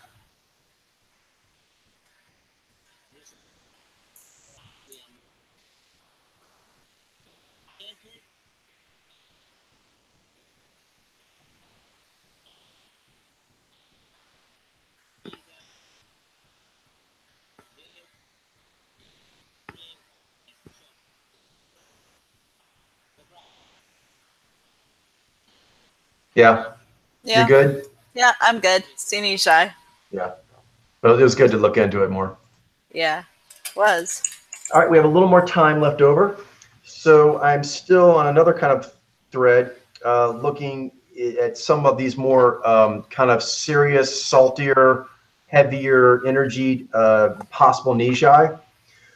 B: Yeah. You
A: Yeah.
B: good?
A: Yeah, I'm good. Sini shy.
B: Yeah. But it was good to look into it more.
A: Yeah. Was.
B: All right, we have a little more time left over. So I'm still on another kind of thread, looking at some of these more kind of serious, saltier, heavier energy possible niche.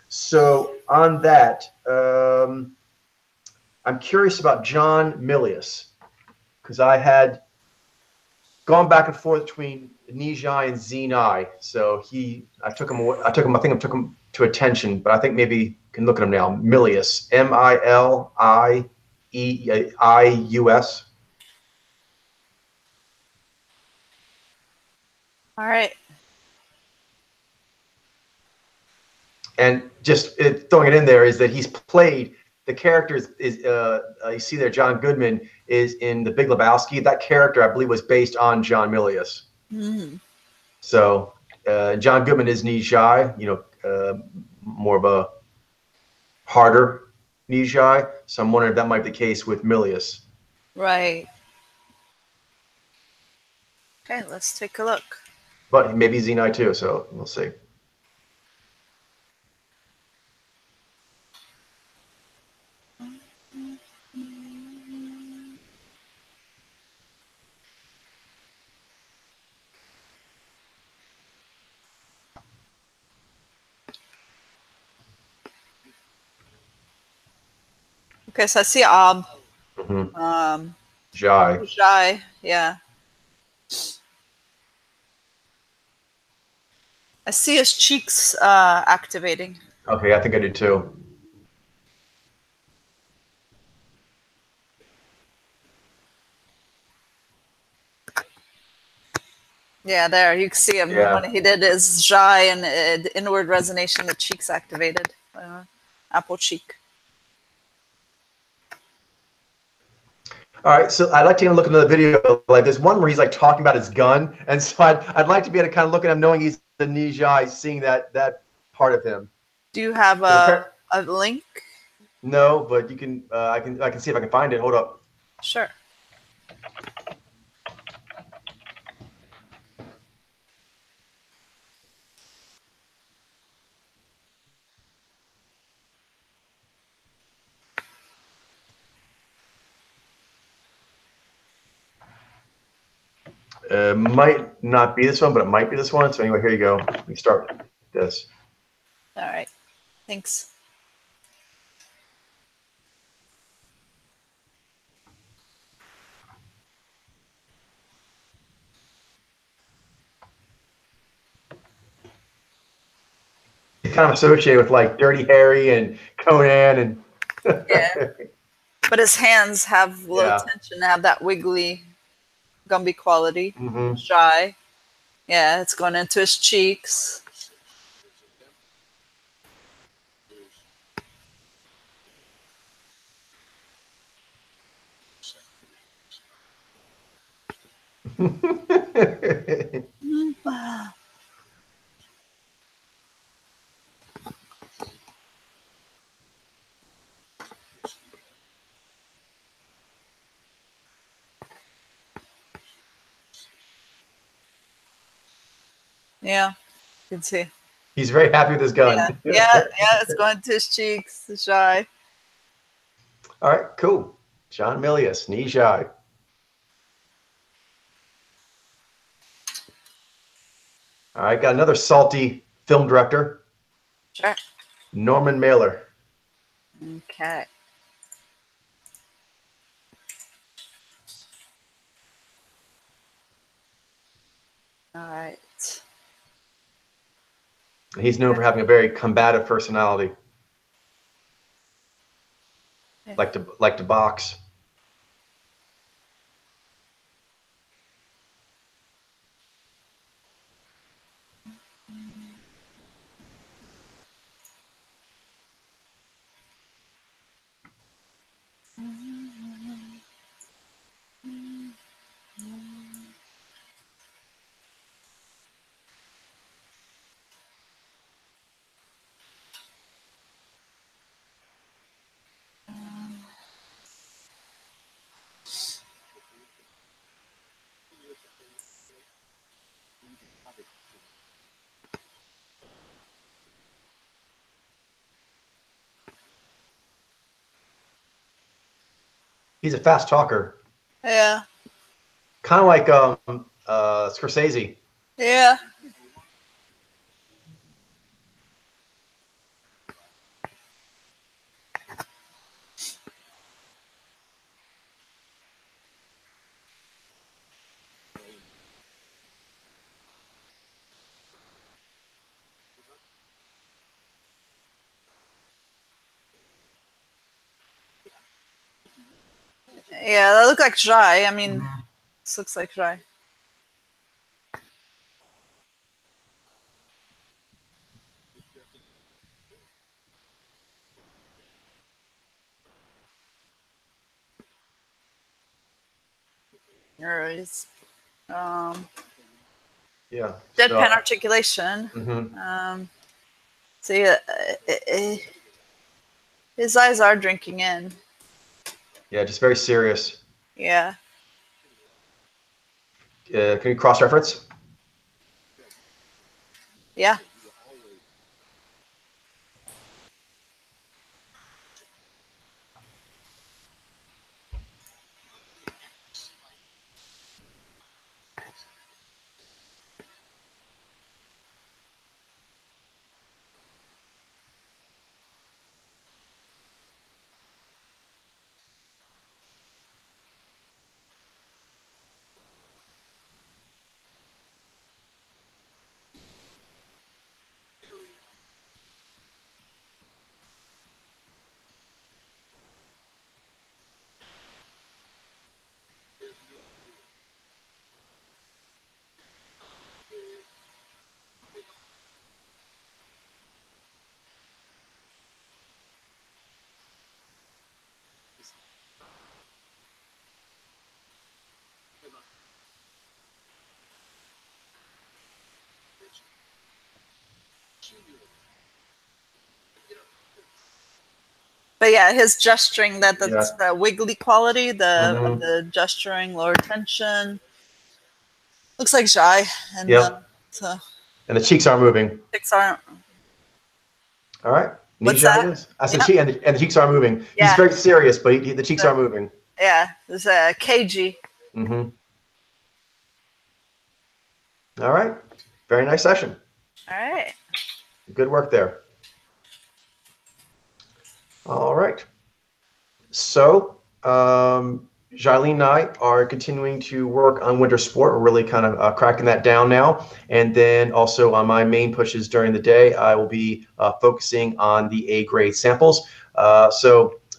B: So on that, I'm curious about John Milius, because I had gone back and forth between Nijai and Zenai. So I took him, I think I took him to attention, but I think maybe you can look at him now. Milius, Milieius.
A: All right.
B: And just throwing it in there is that he's played the character is you see there, John Goodman is in The Big Lebowski. That character, I believe, was based on John Milius.
A: Mm.
B: So John Goodman is Nijai, more of a harder Nijai. So I'm wondering if that might be the case with Milius.
A: Right. Okay, let's take a look.
B: But maybe Zenai too, so we'll see.
A: Okay, so I see Ob.
B: Mm-hmm. Jai.
A: Shy. Yeah. I see his cheeks activating.
B: Okay, I think I did too.
A: Yeah, there you can see him when he did his shy and the inward resonation. The cheeks activated. Apple cheek.
B: All right, so I'd like to look at another video. Like there's one where he's like talking about his gun, and so I'd like to be able to kind of look at him, knowing he's the Nijai, seeing that part of him.
A: Do you have a link?
B: No, but you can. I can see if I can find it. Hold up.
A: Sure.
B: Might not be this one, but it might be this one. So anyway, here you go. We start this.
A: All right. Thanks.
B: It's kind of associated with like Dirty Harry and Conan and.
A: Yeah. But his hands have a little tension, have that wiggly, Gumby quality.
B: Mm-hmm.
A: Shy. Yeah, it's going into his cheeks. Yeah, you can see.
B: He's very happy with his gun.
A: Yeah, it's going to his cheeks. The shy.
B: All right, cool. John Milius, Nijai. All right, got another salty film director.
A: Sure.
B: Norman Mailer.
A: Okay. All right.
B: He's known for having a very combative personality. like to box. He's a fast talker.
A: Yeah.
B: Kind of like Scorsese.
A: Yeah. Yeah, that looked like Jai. I mean, this looks like Jai. Anyways,
B: Yeah.
A: deadpan articulation. See, his eyes are drinking in.
B: Yeah, just very serious.
A: Yeah.
B: Can you cross-reference?
A: Yeah. But yeah, his gesturing, that's the wiggly quality, the gesturing, lower tension. Looks like Jai. And
B: and the cheeks aren't moving.
A: Cheeks aren't.
B: All right.
A: What's that?
B: I said and the cheeks aren't moving.
A: Yeah.
B: He's very serious, but the cheeks aren't moving.
A: Yeah, there's a KG.
B: All right. Very nice session.
A: All right.
B: Good work there. All right. So, Jailene and I are continuing to work on winter sport. We're really kind of cracking that down now. And then also on my main pushes during the day, I will be focusing on the A grade samples.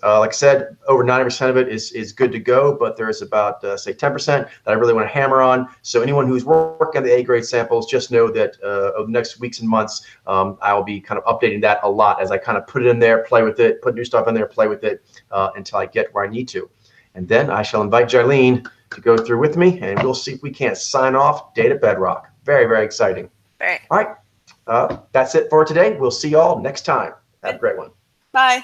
B: Like I said, over 90% of it is good to go, but there is about, say, 10% that I really want to hammer on. So anyone who's working on the A grade samples, just know that over the next weeks and months, I will be kind of updating that a lot as I kind of put it in there, play with it, put new stuff in there, play with it until I get where I need to. And then I shall invite Jailene to go through with me, and we'll see if we can't sign off Data Bedrock. Very, very exciting.
A: All right.
B: All right. That's it for today. We'll see y'all next time. Have a great one.
A: Bye.